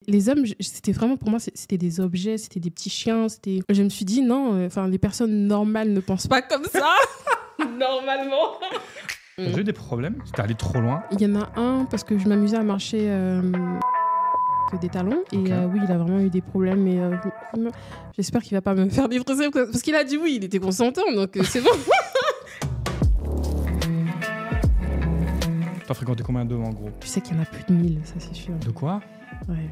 Les hommes, c'était vraiment pour moi, c'était des objets, c'était des petits chiens. Je me suis dit non, les personnes normales ne pensent pas comme ça. Normalement. T'as eu des problèmes? T'es allé trop loin? Il y en a un parce que je m'amusais à marcher des talons et Okay. oui, il a vraiment eu des problèmes. Mais j'espère qu'il va pas me faire dépresser parce qu'il a dit oui, il était consentant, donc c'est bon. T'as fréquenté combien d'hommes en gros? Tu sais qu'il y en a plus de 1000, ça c'est sûr. De quoi? Ouais.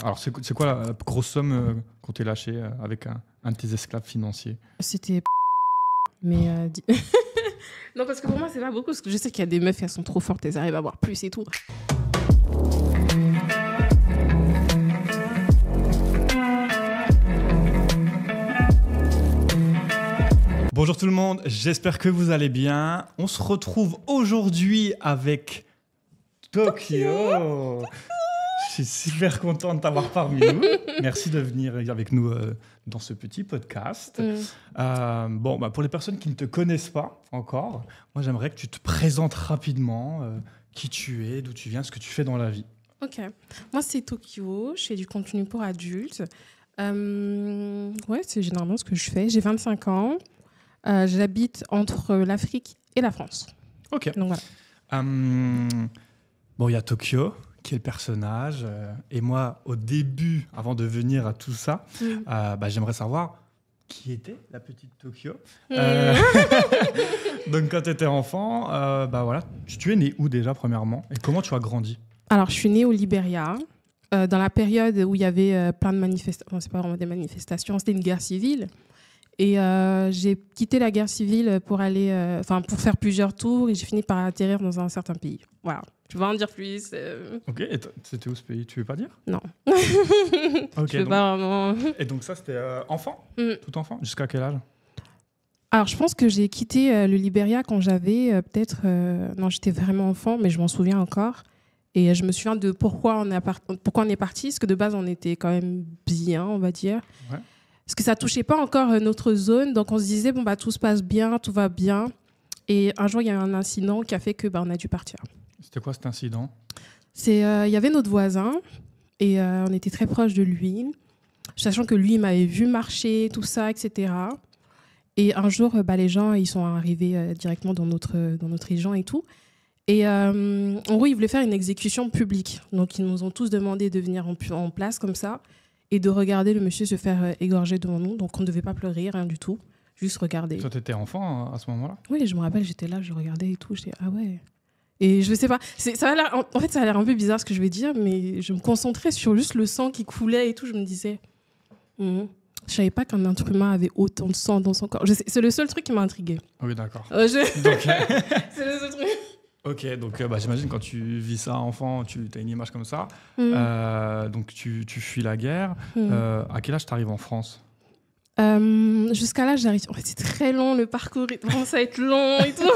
Alors c'est quoi la grosse somme qu'on t'ait lâchée avec un de tes esclaves financiers? C'était mais non, parce que pour moi c'est pas beaucoup, parce que je sais qu'il y a des meufs, elles sont trop fortes, elles arrivent à avoir plus et tout. Bonjour tout le monde, j'espère que vous allez bien. On se retrouve aujourd'hui avec Tokyo. Je suis super content de t'avoir parmi nous. Merci de venir avec nous dans ce petit podcast. Pour les personnes qui ne te connaissent pas encore, moi j'aimerais que tu te présentes rapidement qui tu es, d'où tu viens, ce que tu fais dans la vie. Ok, moi c'est Tokyo, je fais du contenu pour adultes. C'est généralement ce que je fais. J'ai 25 ans, j'habite entre l'Afrique et la France. Ok. Donc voilà. Il y a Tokyo qui est le personnage. Et moi, au début, avant de venir à tout ça, j'aimerais savoir qui était la petite Tokyo. Donc, quand tu étais enfant, tu es né où déjà, premièrement? Et comment tu as grandi? Alors, je suis née au Libéria, dans la période où il y avait plein de manifestations. C'est pas vraiment des manifestations, c'était une guerre civile. Et j'ai quitté la guerre civile pour pour faire plusieurs tours, et j'ai fini par atterrir dans un certain pays. Voilà. Tu vas en dire plus. Ok, et c'était où ce pays? Tu veux pas dire? Non. Ok, je veux pas vraiment. Et donc ça, c'était enfant? Tout enfant? Jusqu'à quel âge? Alors, je pense que j'ai quitté le Libéria quand j'avais non, j'étais vraiment enfant, mais je m'en souviens encore. Et je me souviens de pourquoi on est parti, parce que de base, on était quand même bien, on va dire. Ouais. Parce que ça touchait pas encore notre zone, donc on se disait, tout se passe bien, tout va bien. Et un jour, il y a eu un incident qui a fait que on a dû partir. C'était quoi cet incident? Il y avait notre voisin, et on était très proche de lui, sachant que lui, il m'avait vu marcher, tout ça, etc. Et un jour, les gens, ils sont arrivés directement dans notre région et tout. Et en gros, ils voulaient faire une exécution publique. Donc, ils nous ont tous demandé de venir en place comme ça et de regarder le monsieur se faire égorger devant nous. Donc, on ne devait pas pleurer, rien du tout. Juste regarder. Toi, tu étais enfant à ce moment-là? Oui, je me rappelle, j'étais là, je regardais et tout. J'étais, ah ouais. Et je sais pas, ça a l'air un peu bizarre ce que je vais dire, mais je me concentrais sur juste le sang qui coulait et tout. Je me disais, je savais pas qu'un être humain avait autant de sang dans son corps. C'est le seul truc qui m'a intriguée. Oui, d'accord. C'est le seul truc. Ok, donc j'imagine quand tu vis ça enfant, tu as une image comme ça. Donc tu fuis la guerre. À quel âge tu arrives en France? Jusqu'à là, j'arrive. En fait, c'est très long le parcours. Il commence à être long et tout.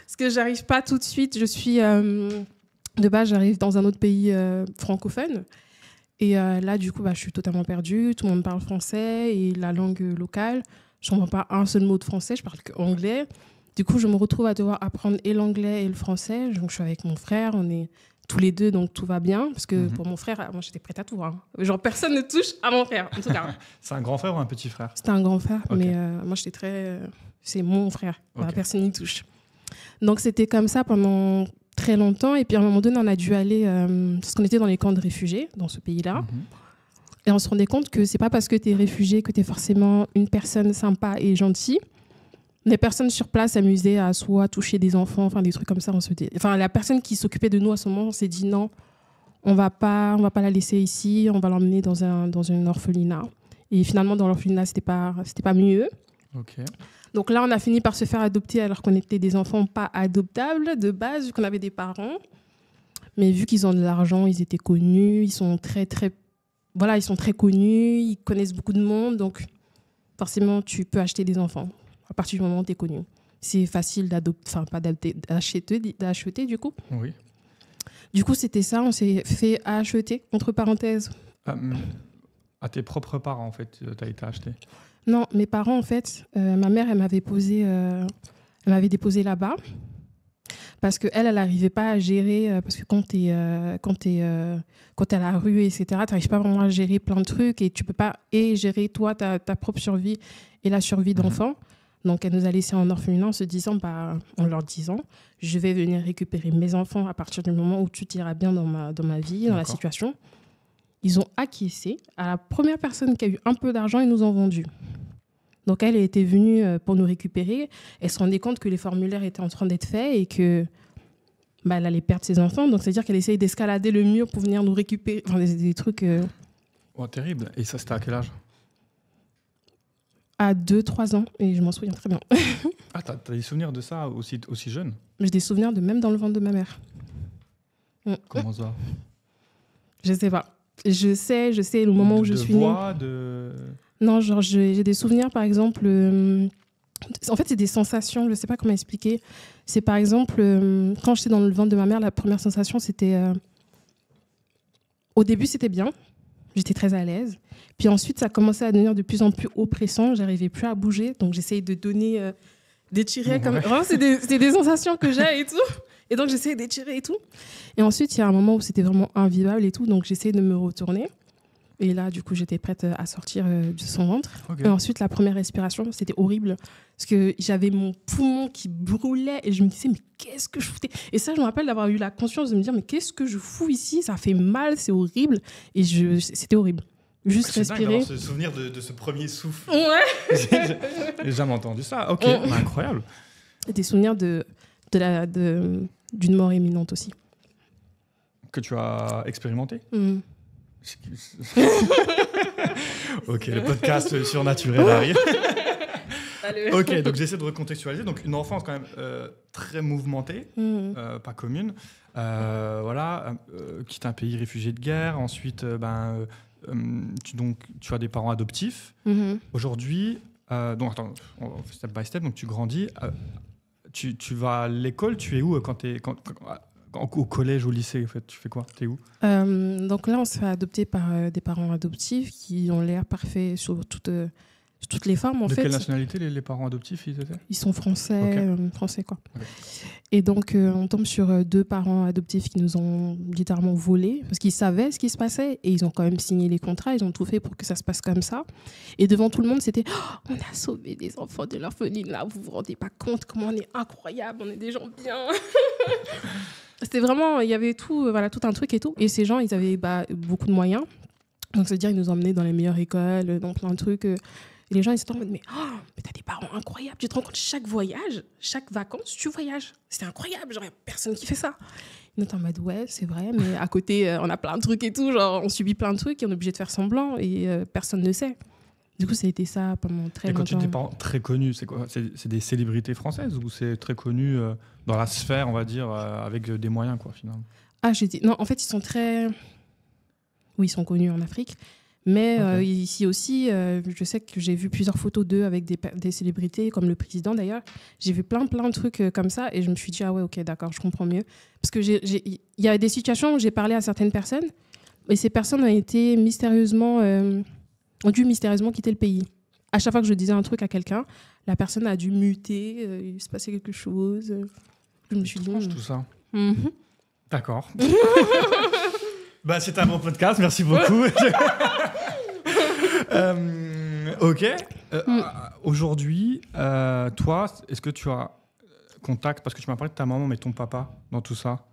Parce que j'arrive pas tout de suite. Je suis de base, j'arrive dans un autre pays francophone. Et là, du coup, je suis totalement perdue. Tout le monde parle français et la langue locale. Je comprends pas un seul mot de français. Je parle qu'anglais. Du coup, je me retrouve à devoir apprendre et l'anglais et le français. Donc, je suis avec mon frère. On est tous les deux, donc tout va bien. Parce que pour mon frère, moi, j'étais prête à tout. Hein. Genre, personne ne touche à mon frère, en tout cas. C'est un grand frère ou un petit frère? C'était un grand frère, Okay. mais moi, j'étais très... c'est mon frère. Okay. Personne n'y touche. Donc, c'était comme ça pendant très longtemps. Et puis, à un moment donné, on a dû aller... parce qu'on était dans les camps de réfugiés, dans ce pays-là. Et on se rendait compte que c'est pas parce que tu es réfugié que tu es forcément une personne sympa et gentille. Les personnes sur place s'amusaient à soit toucher des enfants, des trucs comme ça. La personne qui s'occupait de nous à ce moment, on s'est dit non, on va pas la laisser ici, on va l'emmener dans un orphelinat. Et finalement, dans l'orphelinat, c'était pas mieux. Okay. Donc là, on a fini par se faire adopter alors qu'on était des enfants pas adoptables de base, vu qu'on avait des parents. Mais vu qu'ils ont de l'argent, ils étaient connus, ils sont très connus, ils connaissent beaucoup de monde. Donc forcément, tu peux acheter des enfants. À partir du moment où tu es connu. C'est facile d'acheter du coup. Oui. Du coup, c'était ça, on s'est fait acheter, entre parenthèses. À tes propres parents, en fait, tu as été acheté? Non, mes parents, en fait, ma mère, elle m'avait déposé là-bas. parce qu'elle n'arrivait pas à gérer, parce que quand tu es à la rue, etc., tu n'arrives pas vraiment à gérer plein de trucs et tu ne peux pas gérer toi, ta propre survie et la survie d'enfants. Donc, elle nous a laissés en orphelinat en leur disant, je vais venir récupérer mes enfants à partir du moment où tu t'iras bien dans ma vie, dans la situation. Ils ont acquiescé. À la première personne qui a eu un peu d'argent, ils nous ont vendus. Donc, elle était venue pour nous récupérer. Elle se rendait compte que les formulaires étaient en train d'être faits et que elle allait perdre ses enfants. Donc, c'est-à-dire qu'elle essayait d'escalader le mur pour venir nous récupérer. Enfin, des trucs... Oh, terrible. Et ça, c'était à quel âge ? À 2-3 ans. Et je m'en souviens très bien. Ah, t'as des souvenirs de ça aussi jeune ? J'ai des souvenirs de même dans le ventre de ma mère. Comment ça ? Je sais pas. Je sais le moment où je suis née. Non, genre j'ai des souvenirs, par exemple... En fait, c'est des sensations, je ne sais pas comment expliquer. C'est par exemple, quand j'étais dans le ventre de ma mère, la première sensation, c'était... Au début, c'était bien. J'étais très à l'aise. Puis ensuite, ça commençait à devenir de plus en plus oppressant. Je n'arrivais plus à bouger. Donc, j'essayais de donner... d'étirer comme... Vraiment, c'est des sensations que j'ai et tout. Et donc, j'essayais d'étirer et tout. Et ensuite, il y a un moment où c'était vraiment invivable et tout. Donc, j'essayais de me retourner. Et là, du coup, j'étais prête à sortir de son ventre. Okay. Et ensuite, la première respiration, c'était horrible. Parce que j'avais mon poumon qui brûlait. Et je me disais, mais qu'est-ce que je foutais ? Et ça, je me rappelle d'avoir eu la conscience de me dire, mais qu'est-ce que je fous ici ? Ça fait mal, c'est horrible. Et c'était horrible. Juste respirer. C'est dingue ce souvenir de ce premier souffle. Ouais. J'ai jamais entendu ça. Ok, incroyable. Et des souvenirs d'une mort imminente aussi. Que tu as expérimenté ? Ok, le podcast surnaturel arrive. Ok, donc j'essaie de recontextualiser. Donc une enfance quand même très mouvementée, pas commune. Voilà, quitte un pays réfugié de guerre. Ensuite, tu as des parents adoptifs. Aujourd'hui, donc attends, on fait step by step. Donc tu grandis. Tu vas à l'école. Tu es où au collège, au lycée, en fait, tu fais quoi ? T'es où ? Donc là, on se fait adopter par des parents adoptifs qui ont l'air parfaits sur toutes les formes. De quelle nationalité les parents adoptifs ils étaient ? Ils sont français, français quoi. Okay. Et donc, on tombe sur 2 parents adoptifs qui nous ont littéralement volés parce qu'ils savaient ce qui se passait et ils ont quand même signé les contrats. Ils ont tout fait pour que ça se passe comme ça. Et devant tout le monde, c'était on a sauvé des enfants de l'orphelinat. Vous vous rendez pas compte comment on est incroyable, on est des gens bien. C'était vraiment, il y avait tout un truc et tout. Et ces gens, ils avaient beaucoup de moyens. Donc, c'est-à-dire, ils nous emmenaient dans les meilleures écoles, dans plein de trucs. Et les gens, ils étaient en mode, mais t'as des parents incroyables. Tu te rends compte, chaque voyage, chaque vacances, tu voyages. C'était incroyable. Genre, il n'y a personne qui fait ça. Ils étaient en mode, ouais, c'est vrai. Mais à côté, on a plein de trucs et tout. Genre, on subit plein de trucs et on est obligé de faire semblant. Et personne ne sait. Du coup, ça a été ça pendant très longtemps. Et quand tu dis parents très connus, c'est quoi ? C'est des célébrités françaises ou c'est très connu dans la sphère, on va dire, avec des moyens, quoi, finalement ? Non, en fait, ils sont très... Oui, ils sont connus en Afrique. Mais ici aussi, je sais que j'ai vu plusieurs photos d'eux avec des célébrités, comme le président d'ailleurs. J'ai vu plein de trucs comme ça et je me suis dit, ah ouais, ok, d'accord, je comprends mieux. Parce qu'il y a des situations où j'ai parlé à certaines personnes et ces personnes ont été ont dû mystérieusement quitter le pays. À chaque fois que je disais un truc à quelqu'un, la personne a dû muter, il se passait quelque chose. Je me suis dit... tout ça. D'accord. C'était un bon podcast, merci beaucoup. Ok. Aujourd'hui, toi, est-ce que tu as contact, parce que tu m'as parlé de ta maman, mais ton papa dans tout ça,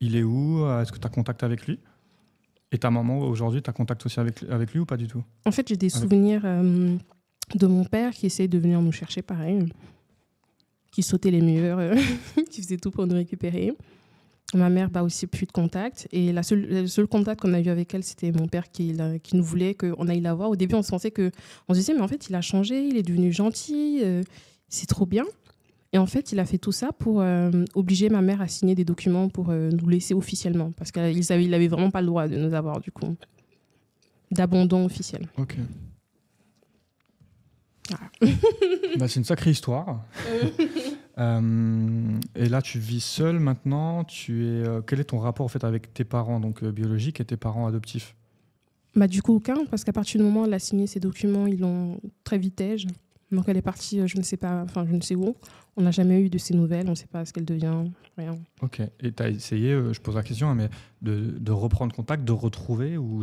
il est où ? Est-ce que tu as contact avec lui ? Et ta maman, aujourd'hui, tu as contact aussi avec lui ou pas du tout ? En fait, j'ai des souvenirs de mon père qui essayait de venir nous chercher, pareil, qui sautait les murs, qui faisait tout pour nous récupérer. Ma mère, aussi plus de contact. Et le seul contact qu'on a eu avec elle, c'était mon père qui nous voulait qu'on aille la voir. Au début, on se disait, mais en fait, il a changé, il est devenu gentil, c'est trop bien. Et en fait, il a fait tout ça pour obliger ma mère à signer des documents pour nous laisser officiellement. Parce qu'il n'avait vraiment pas le droit de nous avoir, du coup, d'abandon officiel. Ok. Voilà. C'est une sacrée histoire. Et là, tu vis seule maintenant. Quel est ton rapport en fait, avec tes parents donc, biologiques et tes parents adoptifs ? Du coup, aucun, parce qu'à partir du moment où elle a signé ces documents, ils l'ont très vitège. Donc elle est partie, je ne sais où. On n'a jamais eu de ses nouvelles, on ne sait pas ce qu'elle devient, rien. Ok. Et tu as essayé, je pose la question, hein, mais de reprendre contact, de retrouver ou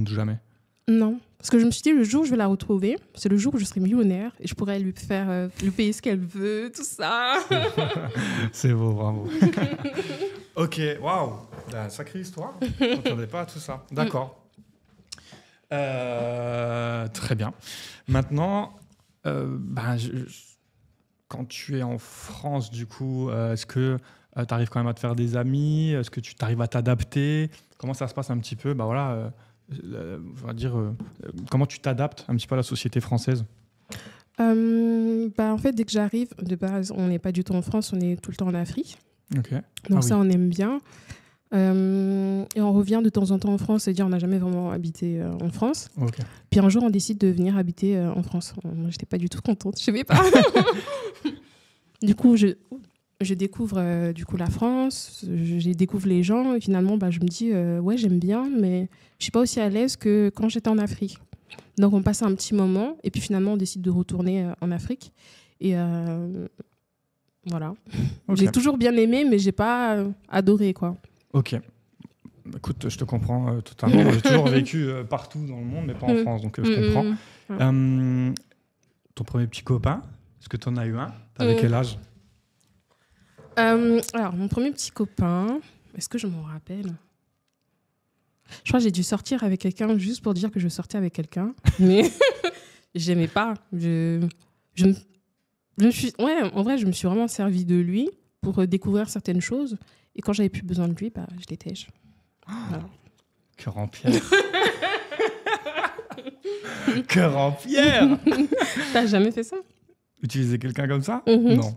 jamais? Non, parce que je me suis dit, le jour où je vais la retrouver, c'est le jour où je serai millionnaire et je pourrai lui payer ce qu'elle veut, tout ça. C'est beau, bravo. Ok, waouh, sacrée histoire. Je ne m'attendais pas à tout ça. D'accord. Très bien. Maintenant, quand tu es en France, du coup, est-ce que tu arrives quand même à te faire des amis? Est-ce que tu arrives à t'adapter? Comment ça se passe un petit peu? On va dire, comment tu t'adaptes un petit peu à la société française? En fait, dès que j'arrive, de base, on n'est pas du tout en France, on est tout le temps en Afrique. Okay. Donc ça, on aime bien. Et on revient de temps en temps en France, c'est-à-dire on n'a jamais vraiment habité en France. Okay. Puis un jour, on décide de venir habiter en France. Moi, j'étais pas du tout contente, je ne savais pas. Du coup, je découvre du coup la France, je découvre les gens et finalement, je me dis ouais, j'aime bien, mais je suis pas aussi à l'aise que quand j'étais en Afrique. Donc on passe un petit moment et puis finalement, on décide de retourner en Afrique. Et voilà. Okay. J'ai toujours bien aimé, mais j'ai pas adoré, quoi. Ok. Écoute, je te comprends totalement. J'ai toujours vécu partout dans le monde, mais pas en France, donc je comprends. Ton premier petit copain, est-ce que tu en as eu un? T'avais quel âge? Alors, mon premier petit copain, est-ce que je m'en rappelle? Je crois que j'ai dû sortir avec quelqu'un juste pour dire que je sortais avec quelqu'un, mais j'aimais pas. En vrai, je me suis vraiment servie de lui pour découvrir certaines choses. Et quand j'avais plus besoin de lui, je l'étais. Voilà. Cœur en pierre. Cœur en pierre. T'as jamais fait ça? Utiliser quelqu'un comme ça? Non.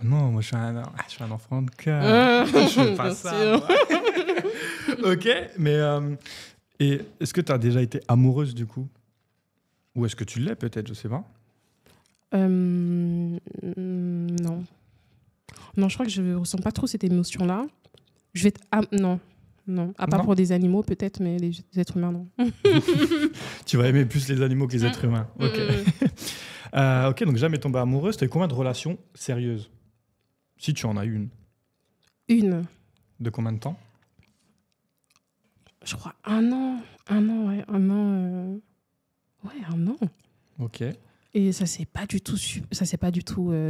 Non, moi je suis un enfant de cœur. Je fais pas ça. Ok, mais et est-ce que tu as déjà été amoureuse du coup? Ou est-ce que tu l'es peut-être, je sais pas. Non. Non, je crois que je ne ressens pas trop cette émotion-là. Je vais non. À part pour des animaux peut-être, mais les êtres humains, non. Tu vas aimer plus les animaux que les êtres humains. Ok. Ok, donc jamais tombé amoureuse. T'as eu combien de relations sérieuses? Si tu en as eu une. Une. De combien de temps? Je crois 1 an. 1 an, ouais. 1 an. Ouais, 1 an. Ok. Et ça s'est pas du tout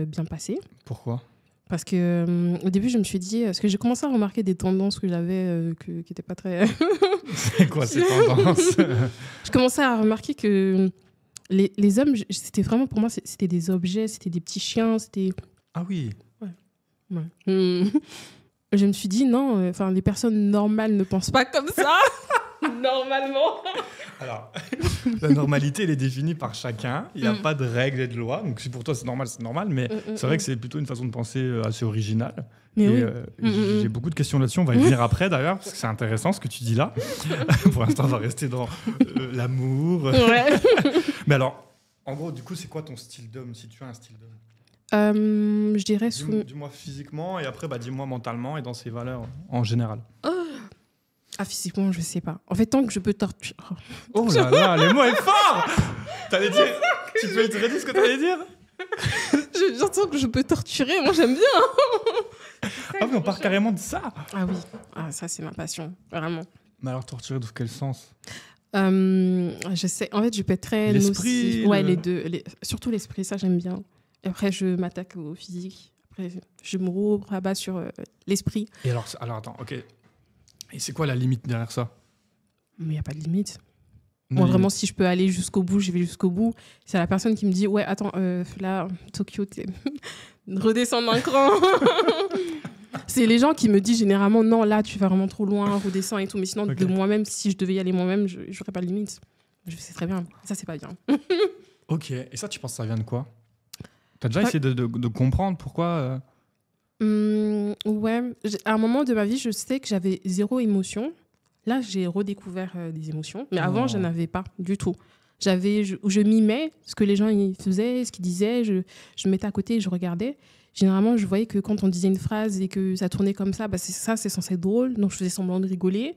bien passé. Pourquoi? Parce que au début, je me suis dit, parce que j'ai commencé à remarquer des tendances que j'avais qui n'étaient pas très. C'est quoi ces tendances? Je commençais à remarquer que les hommes, c'était vraiment pour moi, c'était des objets, c'était des petits chiens, c'était. Ah oui. Ouais. Je me suis dit non, les personnes normales ne pensent pas comme ça. Normalement. Alors, la normalité, elle est définie par chacun. Il n'y a pas de règles et de lois. Donc, si pour toi, c'est normal. Mais c'est vrai que c'est plutôt une façon de penser assez originale. Mais j'ai beaucoup de questions là-dessus. On va y venir après, d'ailleurs, parce que c'est intéressant ce que tu dis là. Pour l'instant, on va rester dans l'amour. Ouais. Mais alors, en gros, du coup, c'est quoi ton style d'homme, si tu as un style d'homme? Je dirais... Dis-moi physiquement et après, dis-moi mentalement et dans ses valeurs en général. Ah, physiquement, je sais pas. En fait, tant que je peux torturer... Oh là là, les mots est fort. T'allais dire... Tu peux te redire ce que t'allais dire? J'entends que je peux torturer, moi j'aime bien. Ah oui, on part carrément de ça. Ah oui, ça c'est ma passion, vraiment. Mais alors torturer dans quel sens? Je sais, en fait je peux être très l'esprit, ouais, les deux, surtout l'esprit, ça j'aime bien. Et après je m'attaque au physique, après je me rabat sur l'esprit. Et alors attends, ok. Et c'est quoi la limite derrière ça? Mais il n'y a pas de limite. Moi, vraiment, si je peux aller jusqu'au bout, je vais jusqu'au bout. C'est la personne qui me dit, ouais, attends, là, Tokyo, redescends d'un cran. C'est les gens qui me disent généralement, non, là, tu vas vraiment trop loin, redescends et tout. Mais sinon, de moi-même, si je devais y aller moi-même, je n'aurais pas de limite. Je sais très bien. Ça, c'est pas bien. Ok. Et ça, tu penses que ça vient de quoi? Tu as déjà essayé de comprendre pourquoi ouais. À un moment de ma vie, je sais que j'avais 0 émotion. Là, j'ai redécouvert des émotions. Mais avant, je n'avais pas du tout. Je mimais ce que les gens y faisaient, ce qu'ils disaient. Je me mettais à côté et je regardais. Généralement, je voyais que quand on disait une phrase et que ça tournait comme ça, c'est censé être drôle. Donc, je faisais semblant de rigoler.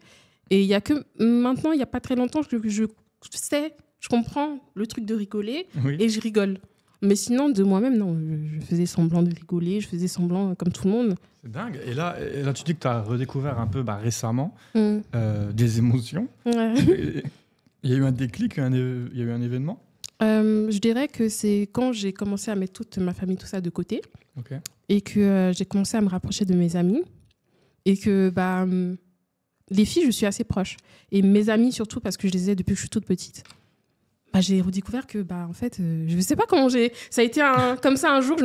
Et il y a que maintenant, il n'y a pas très longtemps, que je sais je comprends le truc de rigoler Oui. et je rigole. Mais sinon, de moi-même, non, je faisais semblant de rigoler, je faisais semblant comme tout le monde. C'est dingue. Et là, tu dis que tu as redécouvert un peu récemment des émotions. Ouais. Il y a eu un déclic, il y a eu un événement. Je dirais que c'est quand j'ai commencé à mettre toute ma famille, tout ça de côté, et que j'ai commencé à me rapprocher de mes amis, et que les filles, je suis assez proche. Et mes amis, surtout, parce que je les ai depuis que je suis toute petite. J'ai redécouvert que, en fait, je ne sais pas comment j'ai... Ça a été comme ça un jour,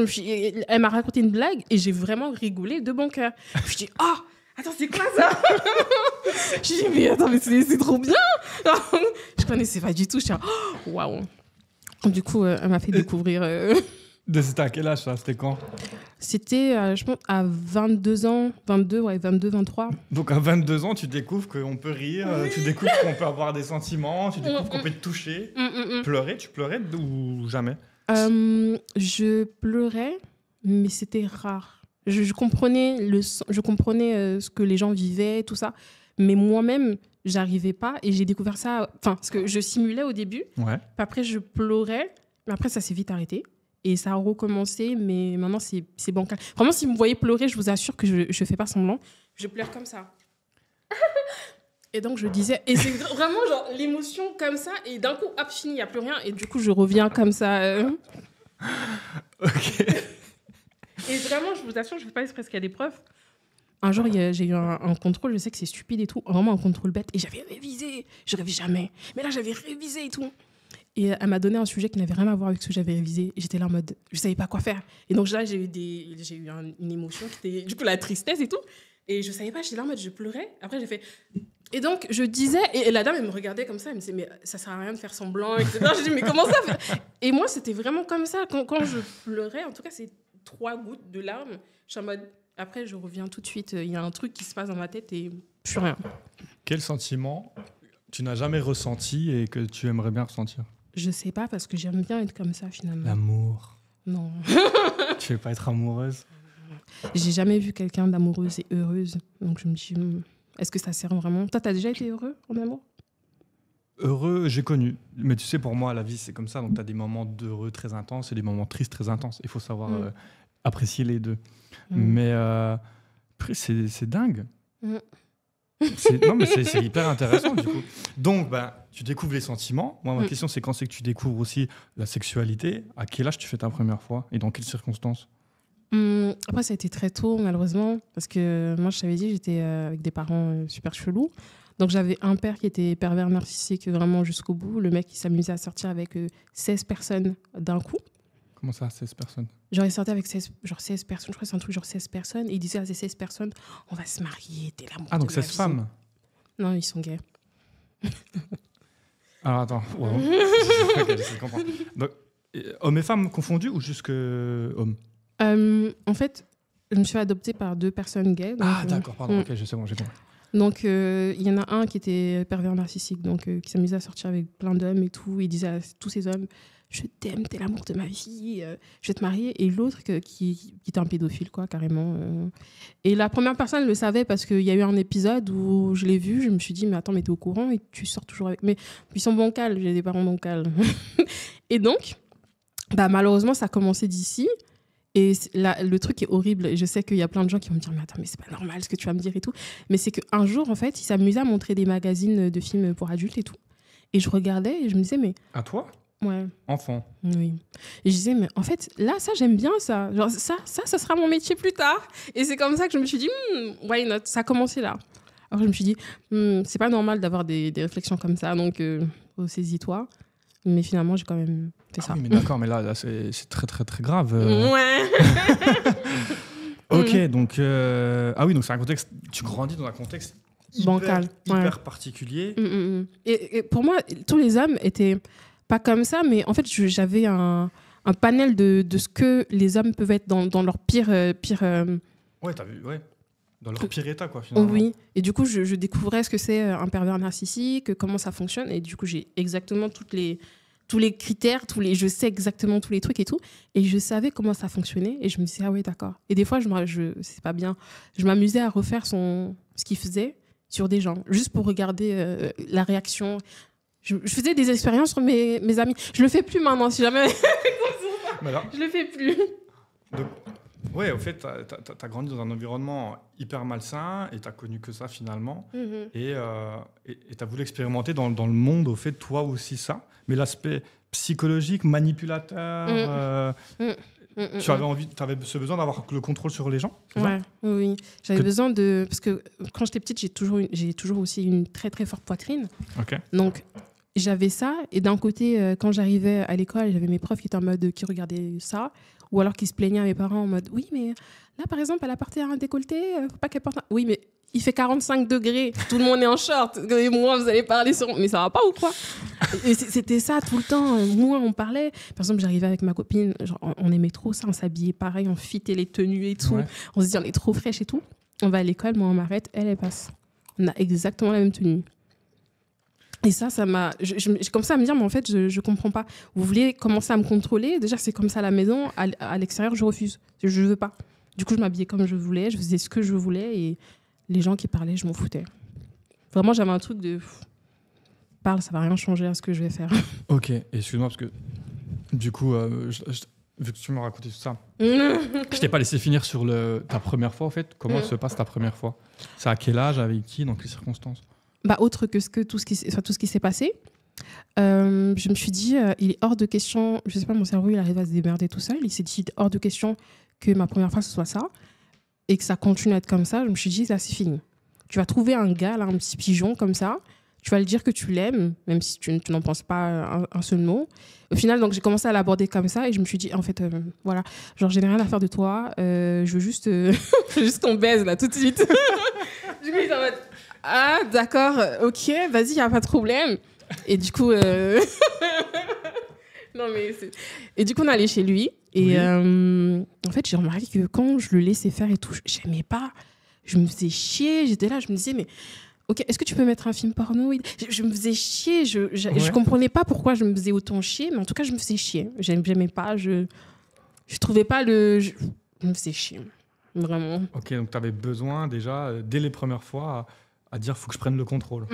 elle m'a raconté une blague et j'ai vraiment rigolé de bon cœur. Je me suis dit, oh, attends, c'est quoi ça? Je me suis dit, mais attends, mais c'est trop bien. Je ne connaissais pas du tout. Je suis dit, oh, waouh. Du coup, elle m'a fait découvrir... C'était à quel âge, ça? C'était quand? C'était, je pense, à 22 ans, 22, 23. Donc, à 22 ans, tu découvres qu'on peut rire, tu découvres qu'on peut avoir des sentiments, tu découvres qu'on peut te toucher. Pleurer, tu pleurais ou jamais? Je pleurais, mais c'était rare. Je comprenais, ce que les gens vivaient, tout ça. Mais moi-même, j'arrivais pas et j'ai découvert ça... Enfin, parce que je simulais au début. Ouais. Puis après, je pleurais. Mais après, ça s'est vite arrêté. Et ça a recommencé, mais maintenant, c'est bancal. Vraiment, si vous me voyez pleurer, je vous assure que je ne fais pas semblant. Je pleure comme ça. Et donc, je disais... Et c'est vraiment genre l'émotion comme ça. Et d'un coup, hop, fini, il n'y a plus rien. Et du coup, je reviens comme ça. Ok. Et vraiment, je vous assure, je ne fais pas exprès, parce qu'il y a des preuves. Un jour, j'ai eu un contrôle, je sais que c'est stupide et tout. Vraiment un contrôle bête. Et j'avais révisé. Je rêvais jamais. Mais là, j'avais révisé et tout. Et elle m'a donné un sujet qui n'avait rien à voir avec ce que j'avais révisé. Et j'étais là en mode, je ne savais pas quoi faire. Et donc là, j'ai eu une émotion qui était, du coup, la tristesse et tout. Et je ne savais pas, j'étais là en mode, je pleurais. Après, j'ai fait... Et donc, je disais... Et la dame, elle me regardait comme ça. Elle me disait, mais ça ne sert à rien de faire semblant, etc. Je dis, mais comment ça fait... Et moi, c'était vraiment comme ça. Quand je pleurais, en tout cas, c'est 3 gouttes de larmes. Je suis en mode... Après, je reviens tout de suite. Il y a un truc qui se passe dans ma tête et plus rien. Quel sentiment tu n'as jamais ressenti et que tu aimerais bien ressentir? Je sais pas, parce que j'aime bien être comme ça, finalement. L'amour. Non. Tu veux pas être amoureuse? J'ai jamais vu quelqu'un d'amoureuse et heureuse. Donc je me dis, est-ce que ça sert vraiment? Toi, t'as déjà été heureux en amour? Heureux, j'ai connu. Mais tu sais, pour moi, la vie, c'est comme ça. Donc, tu as des moments d'heureux très intenses et des moments tristes très intenses. Il faut savoir apprécier les deux. Mais après, c'est dingue. Non, mais c'est hyper intéressant, du coup. Donc, tu découvres les sentiments. Moi, ma question, c'est quand c'est que tu découvres aussi la sexualité? À quel âge tu fais ta première fois? Et dans quelles circonstances? Après, ça a été très tôt, malheureusement. Parce que moi, je t'avais dit, j'étais avec des parents super chelous. Donc, j'avais un père qui était pervers narcissique vraiment jusqu'au bout. Le mec, qui s'amusait à sortir avec 16 personnes d'un coup. Comment ça, 16 personnes? Genre, il sortait avec 16 personnes. Je crois que c'est un truc genre 16 personnes. Et il disait à ces 16 personnes, on va se marier, t'es l'amour. Ah, donc 16 femmes? Non, ils sont gays. Alors, attends. Wow. Ok, je comprends. Donc, hommes et femmes confondus ou juste que hommes? En fait, je me suis adoptée par 2 personnes gays. Donc, d'accord, pardon. Ok, c'est bon, j'ai compris. Donc, il y en a un qui était pervers narcissique, donc qui s'amusait à sortir avec plein d'hommes et tout. Il disait à tous ces hommes, je t'aime, t'es l'amour de ma vie, je vais te marier. Et l'autre qui était un pédophile, quoi, carrément. Et la première personne le savait parce qu'il y a eu un épisode où je l'ai vu, je me suis dit, mais attends, mais t'es au courant et tu sors toujours avec... Mais ils sont bancals, j'ai des parents bancals. Et donc, malheureusement, ça a commencé d'ici. Et le truc est horrible. Et je sais qu'il y a plein de gens qui vont me dire, mais attends, mais c'est pas normal ce que tu vas me dire et tout. Mais c'est qu'un jour, en fait, il s'amusait à montrer des magazines de films pour adultes et tout. Et je regardais et je me disais, mais... À toi? Ouais. Enfant? Oui. Et je disais, mais en fait, là, ça, j'aime bien ça. Genre, ça sera mon métier plus tard. Et c'est comme ça que je me suis dit, why not? Ça a commencé là. Alors, je me suis dit, c'est pas normal d'avoir des réflexions comme ça, donc saisis-toi. Mais finalement, j'ai quand même fait ça. Oui, mais d'accord, mais là c'est très, très, très grave. Ouais. Ok, donc... Ah oui, donc c'est un contexte... Tu grandis dans un contexte hyper particulier. Et pour moi, tous les hommes étaient pas comme ça, mais en fait, j'avais un panel de ce que les hommes peuvent être dans leur pire... Ouais, t'as vu, ouais. Dans leur pire état, quoi, finalement. Oui, et du coup, je découvrais ce que c'est un pervers narcissique, comment ça fonctionne, et du coup, j'ai exactement tous les critères, je sais exactement tous les trucs et tout, et je savais comment ça fonctionnait, et je me disais, ah oui, d'accord. Et des fois, c'est pas bien, je m'amusais à refaire ce qu'il faisait sur des gens, juste pour regarder la réaction. Je faisais des expériences sur mes amis. Je le fais plus maintenant, si jamais. Je le fais plus. Donc, ouais, au fait, tu as grandi dans un environnement hyper malsain et tu as connu que ça finalement. Et tu as voulu expérimenter dans le monde, au fait, toi aussi ça. Mais l'aspect psychologique, manipulateur, tu avais ce besoin d'avoir le contrôle sur les gens, c'est ça? Oui. J'avais besoin de... Parce que quand j'étais petite, j'ai toujours aussi une très, très forte poitrine. Okay. Donc, j'avais ça. Et d'un côté, quand j'arrivais à l'école, j'avais mes profs qui étaient en mode qui regardaient ça. Ou alors qui se plaignaient à mes parents en mode « Oui, mais là, par exemple, elle a porté un décolleté, faut pas qu'elle porte un... » Oui, mais il fait 45 degrés, tout le monde est en short. Et moi, vous allez parler sur... Mais ça va pas ou quoi? Et c'était ça tout le temps. Moi, on parlait. Par exemple, j'arrivais avec ma copine, genre, on aimait trop ça, on s'habillait pareil, on fitait les tenues et tout. Ouais. On se dit, on est trop fraîche et tout. On va à l'école, moi, on m'arrête, elle passe. On a exactement la même tenue. Et ça m'a... J'ai commencé à me dire, mais en fait, je comprends pas. Vous voulez commencer à me contrôler? Déjà, c'est comme ça à la maison. À l'extérieur, je refuse. Je veux pas. Du coup, je m'habillais comme je voulais. Je faisais ce que je voulais. Et les gens qui parlaient, je m'en foutais. Vraiment, j'avais un truc de... Parle, ça va rien changer à ce que je vais faire. Ok. Et excuse-moi, parce que du coup, vu que tu m'as raconté tout ça, je t'ai pas laissé finir sur ta première fois, en fait. Comment se passe ta première fois? C'est à quel âge, avec qui, dans quelles circonstances? Autre que tout ce qui s'est passé, je me suis dit, il est hors de question, je sais pas, mon cerveau, il arrive à se démerder tout seul, il s'est dit hors de question que ma première fois, ce soit ça, et que ça continue à être comme ça. Je me suis dit, là, c'est fini. Tu vas trouver un gars, là, un petit pigeon comme ça, tu vas lui dire que tu l'aimes, même si tu n'en penses pas un seul mot. Au final, donc, j'ai commencé à l'aborder comme ça, et je me suis dit, en fait, voilà, genre, j'ai rien à faire de toi, je veux juste qu'on baise, là, tout de suite. Du coup, il s'en va... Ah, d'accord, ok, vas-y, il n'y a pas de problème. Et du coup, et du coup, on allait chez lui. Et en fait, j'ai remarqué que quand je le laissais faire et tout, j'aimais pas. Je me faisais chier. J'étais là, je me disais, mais ok, est-ce que tu peux mettre un film porno? Je me faisais chier. Je comprenais pas pourquoi je me faisais autant chier, mais en tout cas, je me faisais chier. J'aimais pas. Je trouvais pas je me faisais chier. Vraiment. Ok, donc tu avais besoin déjà, dès les premières fois, à dire faut que je prenne le contrôle.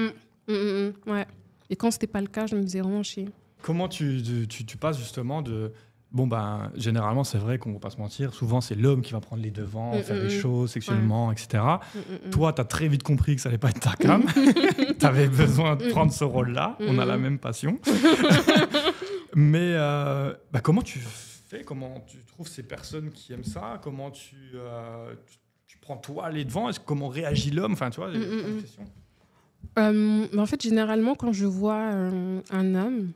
Ouais. Et quand c'était pas le cas, je me faisais vraiment chier. Comment tu passes justement de... Bon, généralement, c'est vrai qu'on ne va pas se mentir, souvent c'est l'homme qui va prendre les devants, faire les choses sexuellement, etc. Toi, tu as très vite compris que ça n'allait pas être ta cam. Tu avais besoin de prendre ce rôle-là. On a la même passion. Mais comment tu fais? Comment tu trouves ces personnes qui aiment ça? Comment tu prends toi les devants? Comment réagit l'homme? Enfin, tu vois, des questions. En fait, généralement, quand je vois un homme,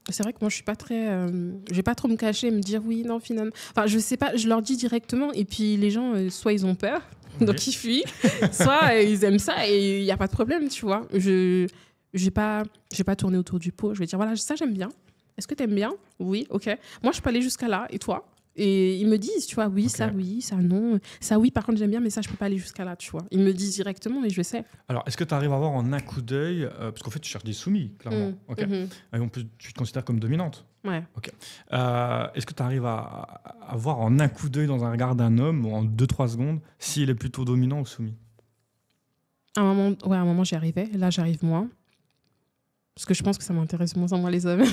c'est vrai que moi, je suis pas très... je vais pas trop me cacher et me dire oui, non, finalement... Enfin, je sais pas, je leur dis directement et puis les gens, soit ils ont peur, donc ils fuient, soit ils aiment ça et il n'y a pas de problème, tu vois. Je vais pas tourner autour du pot, je vais dire, voilà, ça, j'aime bien. Est-ce que tu aimes bien? Oui, ok. Moi, je peux aller jusqu'à là, et toi? Et ils me disent, tu vois, oui, ça, non. Ça, oui, par contre, j'aime bien, mais ça, je peux pas aller jusqu'à là, tu vois. Ils me disent directement et je sais. Alors, est-ce que tu arrives à voir en un coup d'œil, parce qu'en fait, tu cherches des soumis, clairement. Tu te considères comme dominante. Ouais. Ok. Est-ce que tu arrives à voir en un coup d'œil dans un regard d'un homme, ou en 2-3 secondes, s'il est plutôt dominant ou soumis? À un moment, j'y arrivais. Là, j'arrive moins. Parce que je pense que ça m'intéresse moins en moi, les hommes.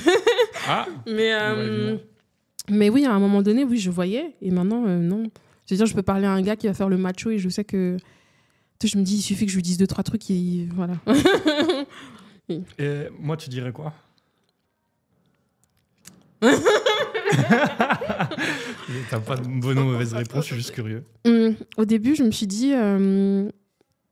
Mais oui, à un moment donné, oui, je voyais. Et maintenant, non. C'est-à-dire, je peux parler à un gars qui va faire le macho et je sais que... Je me dis, il suffit que je lui dise 2-3 trucs et voilà. Et moi, tu dirais quoi? T'as pas de bonne ou mauvaise réponse, je suis juste curieux. Au début, je me suis dit que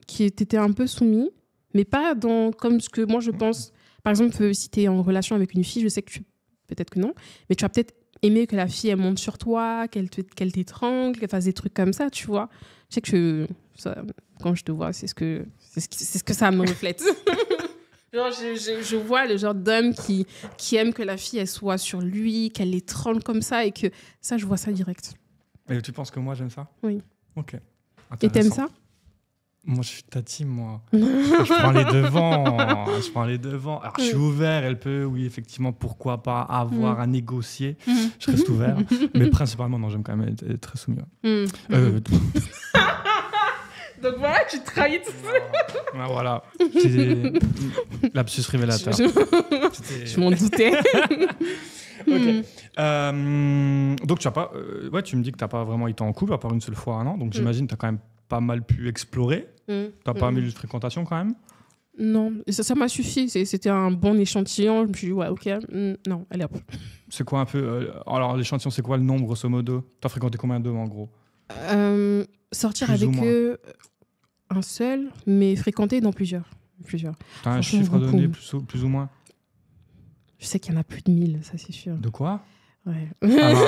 t'étais un peu soumis, mais pas comme ce que moi, je pense. Par exemple, si t'es en relation avec une fille, je sais que peut-être que non, mais tu vas peut-être aimer que la fille, elle monte sur toi, qu'elle t'étrangle, qu'elle fasse des trucs comme ça, tu vois. Je sais que quand je te vois, c'est ce que ça me reflète. Genre, je vois le genre d'homme qui aime que la fille, elle soit sur lui, qu'elle l'étrangle comme ça, et que ça, je vois ça direct. Et tu penses que moi, j'aime ça? Oui. Ok. Et t'aimes ça? Moi, je suis ta team, moi. Je prends les devants. Alors, je suis ouvert. Elle peut, oui, effectivement, pourquoi pas avoir à négocier. Je reste ouvert. Mais principalement, non, j'aime quand même être très soumis. Donc voilà, tu trahis tout ça. Voilà. Lapsus révélateur. Je m'en doutais. Ok. Donc, tu as pas, tu me dis que tu n'as pas vraiment été en couple, à part une seule fois un an. Donc, j'imagine que tu as quand même pas mal pu explorer. Tu n'as pas mis de fréquentation quand même? Non, ça m'a suffi. C'était un bon échantillon. Je me suis dit, ouais, ok, non, allez hop. C'est quoi un peu... alors, l'échantillon, c'est quoi le nombre, grosso modo? Tu as fréquenté combien d'hommes, en gros? Sortir Plus avec eux, un seul, mais fréquenter dans plusieurs. T'as un chiffre à donner, plus ou moins? Je sais qu'il y en a plus de 1000, ça c'est sûr. De quoi? Ouais. Ah non,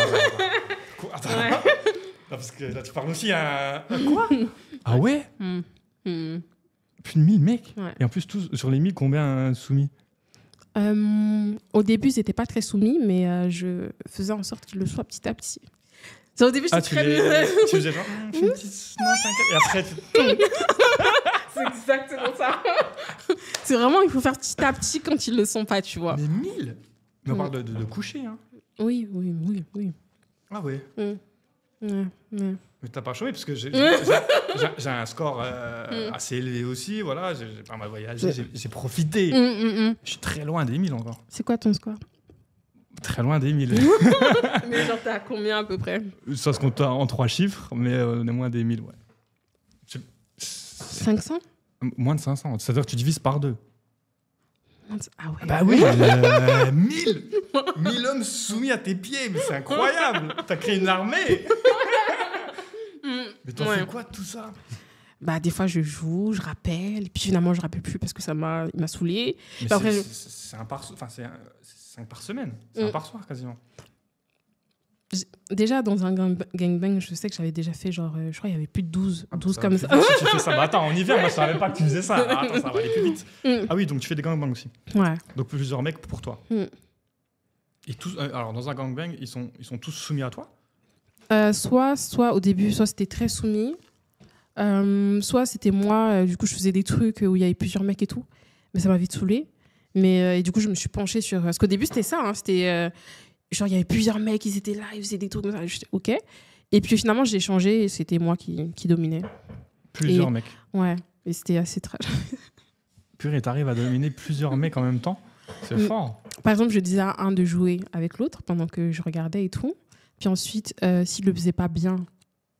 attends. Ouais. Non, parce que là, tu parles aussi à quoi? Ah ouais? Plus de 1000 mecs? Ouais. Et en plus, tous, sur les 1000, combien soumis? Au début, ils n'étaient pas très soumis, mais je faisais en sorte qu'ils le soient petit à petit. Au début, j'étais très... Tu faisais genre, je fais une petite... Non, t'inquiète. Et après, C'est exactement ça. C'est vraiment, il faut faire petit à petit quand ils le sont pas, tu vois. Mais 1000? Mais on parle de coucher, hein. Oui. Ah ouais. Ouais. Mais t'as pas chômé parce que j'ai un score assez élevé aussi, voilà. J'ai pas mal voyagé, j'ai profité. Je suis très loin des 1000 encore. C'est quoi ton score? Très loin des 1000. Mais genre, t'es à combien à peu près? Ça se compte en 3 chiffres, mais on est moins des 1000, ouais. 500? Moins de 500. C'est-à-dire que tu divises par 2. Ah ouais. Bah oui, 1000 hommes soumis à tes pieds, mais c'est incroyable. T'as créé une armée. Mais t'en fais quoi de tout ça? Bah, des fois, je joue, je rappelle, et puis finalement, je rappelle plus parce que il m'a saoulé. Mais après, c'est 5 par semaine. C'est un par soir, quasiment. Déjà, dans un gangbang, je sais que j'avais déjà fait genre, je crois qu'il y avait plus de 12 comme ça. Si tu fais ça, bah attends, en hiver, moi je savais pas que tu faisais ça. Attends, ça va aller plus vite. Ah oui, donc tu fais des gangbangs aussi. Ouais. Donc plusieurs mecs pour toi. Et tous, alors dans un gangbang, ils sont tous soumis à toi? Soit au début, soit c'était très soumis, soit c'était moi, du coup je faisais des trucs où il y avait plusieurs mecs et tout, mais ça m'a vite saoulée. Et du coup je me suis penchée sur... Parce qu'au début c'était ça, hein, c'était... genre il y avait plusieurs mecs, ils étaient là, ils faisaient des trucs comme ça, j'étais ok. Et puis finalement j'ai changé et c'était moi qui dominais. Plusieurs mecs? Ouais, et c'était assez trash. Purée, t'arrives à dominer plusieurs mecs en même temps? C'est fort. Par exemple, je disais à un de jouer avec l'autre pendant que je regardais et tout. Puis ensuite, s'il le faisait pas bien,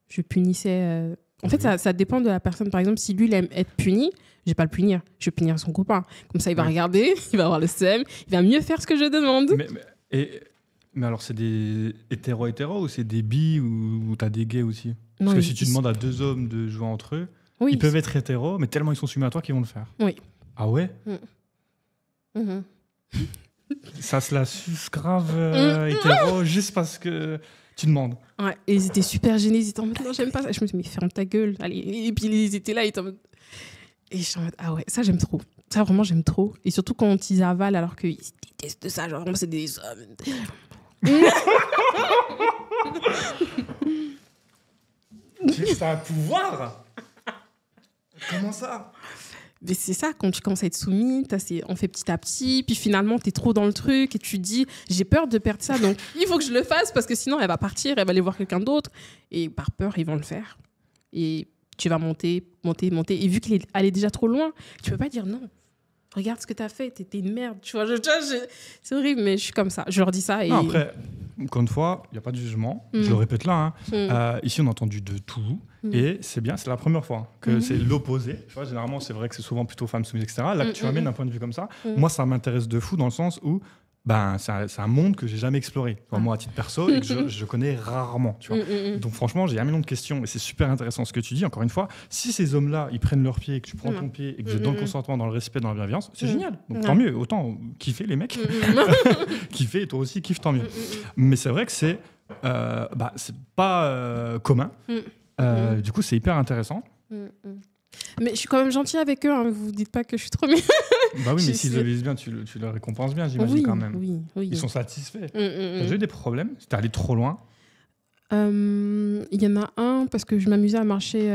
je punissais. En fait, ça dépend de la personne. Par exemple, si lui, il aime être puni, je vais pas le punir. Je vais punir son copain. Comme ça, il va regarder, il va avoir le seum, il va mieux faire ce que je demande. Mais alors, c'est des hétéro ou c'est des bi ou t'as des gays aussi? Non, parce que si tu demandes à 2 hommes de jouer entre eux, ils peuvent être hétéros, mais tellement ils sont soumis à toi qu'ils vont le faire. Oui. Ah ouais? Ça se la suce grave hétéro juste parce que tu demandes. Ouais, et ils étaient super gênés, ils étaient en mode non, j'aime pas ça. Je me suis dit, mais ferme ta gueule. Allez. Et puis ils étaient là, ils étaient en mode. Et je suis en mode, ah ouais, ça j'aime trop. Ça vraiment, j'aime trop. Et surtout quand ils avalent alors qu'ils détestent ça, genre vraiment, c'est des hommes. C'est un pouvoir? Comment ça? Mais c'est ça, quand tu commences à être soumis, on fait petit à petit, puis finalement, tu es trop dans le truc et tu dis, j'ai peur de perdre ça, donc il faut que je le fasse parce que sinon, elle va partir, elle va aller voir quelqu'un d'autre. Et par peur, ils vont le faire. Et tu vas monter. Et vu qu'elle est déjà trop loin, tu peux pas dire non. Regarde ce que tu as fait, t'es une merde. Tu vois, c'est horrible, mais je suis comme ça. Je leur dis ça. Et... Non, après, encore une fois, il n'y a pas de jugement. Je le répète là. Ici, on a entendu de tout. Et c'est bien, c'est la première fois que c'est l'opposé. Tu vois, généralement, c'est vrai que c'est souvent plutôt femmes soumises, etc. Là, que tu amènes d'un point de vue comme ça, moi, ça m'intéresse de fou dans le sens où c'est un monde que j'ai jamais exploré. Enfin, moi, à titre perso, et que je connais rarement. Tu vois. Donc, franchement, j'ai un million de questions et c'est super intéressant ce que tu dis. Encore une fois, si ces hommes-là, ils prennent leur pied et que tu prends ton pied et que vous êtes dans le consentement, dans le respect, dans la bienveillance, c'est génial. Donc, tant mieux. Autant kiffer les mecs. Kiffer et toi aussi, kiffe, tant mieux. Mais c'est vrai que c'est pas commun. Du coup, c'est hyper intéressant. Mais je suis quand même gentille avec eux. Hein. Vous dites pas que je suis trop mignonne. Bah oui, mais s'ils le visent bien, tu les récompenses bien, j'imagine, quand même. Oui. Ils sont satisfaits. T'as eu des problèmes? T'es allé trop loin? Il y en a un, parce que je m'amusais à marcher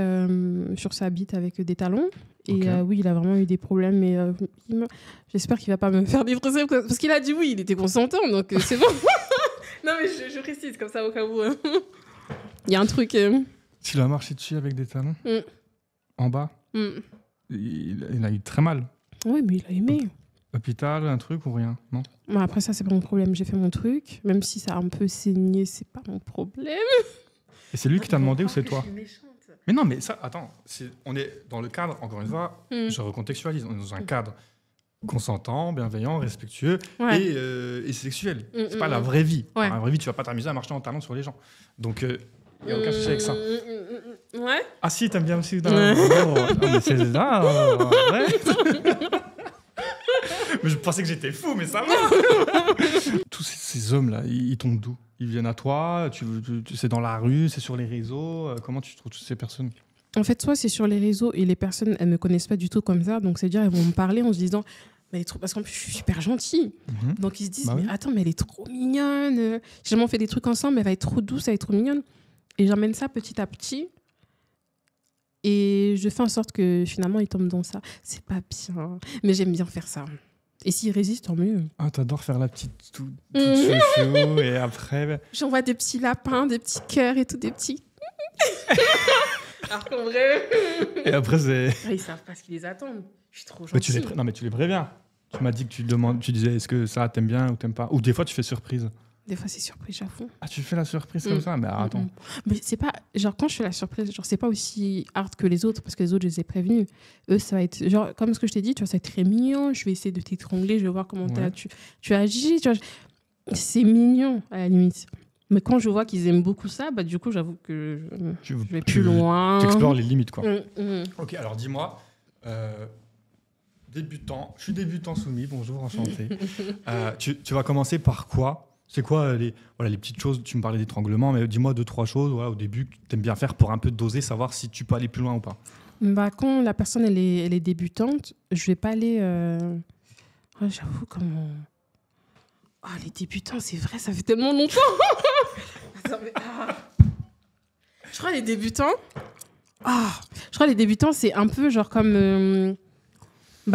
sur sa bite avec des talons. Et oui, il a vraiment eu des problèmes. Mais j'espère qu'il va pas me faire dépresser. Parce qu'il a dit oui, il était consentant, donc c'est bon. Non, mais je précise comme ça au cas où. Il y a un truc... Tu l'as marché dessus avec des talons? en bas. Il a eu très mal. Oui, mais il a aimé. Hôpital, un truc ou rien? Non. Bon, après, ça, c'est pas mon problème. J'ai fait mon truc. Même si ça a un peu saigné, c'est pas mon problème. Et c'est lui qui t'a demandé ou c'est toi? Je suis méchante. Mais non, mais ça, attends. On est dans le cadre, encore une fois, je recontextualise. On est dans un cadre consentant, bienveillant, respectueux et sexuel. C'est pas la vraie vie. Ouais. Dans la vraie vie, tu vas pas t'amuser à marcher en talons sur les gens. Donc, il n'y a aucun souci avec ça. Ouais. Ah si, t'aimes bien aussi. Non, mais c'est là. Ouais. Mais je pensais que j'étais fou, mais ça va. Tous ces hommes-là, ils tombent d'où? Ils viennent à toi? C'est dans la rue? C'est sur les réseaux? Comment tu trouves toutes ces personnes? En fait, soit c'est sur les réseaux et les personnes, elles ne me connaissent pas du tout comme ça. Donc, c'est-à-dire, elles vont me parler en se disant... Mais elle est trop... Parce qu'en plus, je suis super gentille. Donc, ils se disent, mais attends, mais elle est trop mignonne. J'ai jamais fait des trucs ensemble, mais elle va être trop douce, elle est trop mignonne. Et j'emmène ça petit à petit. Et je fais en sorte que finalement, ils tombent dans ça. C'est pas bien. Mais j'aime bien faire ça. Et s'ils résistent, tant mieux. Ah, t'adores faire la petite toute chouchou et après... J'envoie des petits lapins, des petits cœurs et tout, des petits... Alors qu'en vrai... Et après, c'est... Ils savent pas ce qu'ils les attendent. Je suis trop gentille. Non, mais tu les préviens. Tu m'as dit que tu disais, est-ce que ça, t'aimes bien ou t'aimes pas? Ou des fois, tu fais surprise. Des fois, c'est surprise, j'avoue. Ah, tu fais la surprise comme ça? Mais attends. Mais c'est pas... Genre, quand je fais la surprise, genre, c'est pas aussi hard que les autres, parce que les autres, je les ai prévenus. Eux, ça va être... Genre, comme ce que je t'ai dit, tu vois, ça va être très mignon. Je vais essayer de t'étrangler, je vais voir comment tu agis. Tu vois. C'est mignon, à la limite. Mais quand je vois qu'ils aiment beaucoup ça, bah, du coup, j'avoue que je vais plus loin. Tu explores les limites, quoi. Ok, alors dis-moi... débutant, je suis débutant soumis, bonjour, enchanté. Tu vas commencer par quoi? C'est quoi les petites choses? Tu me parlais d'étranglement, mais dis-moi 2-3 choses au début que tu aimes bien faire pour un peu doser, savoir si tu peux aller plus loin ou pas. Bah, quand la personne elle est débutante, je vais pas aller... j'avoue, comment... Oh, les débutants, c'est vrai, ça fait tellement longtemps. Attends, mais... Je crois les débutants... je crois les débutants, c'est un peu genre comme...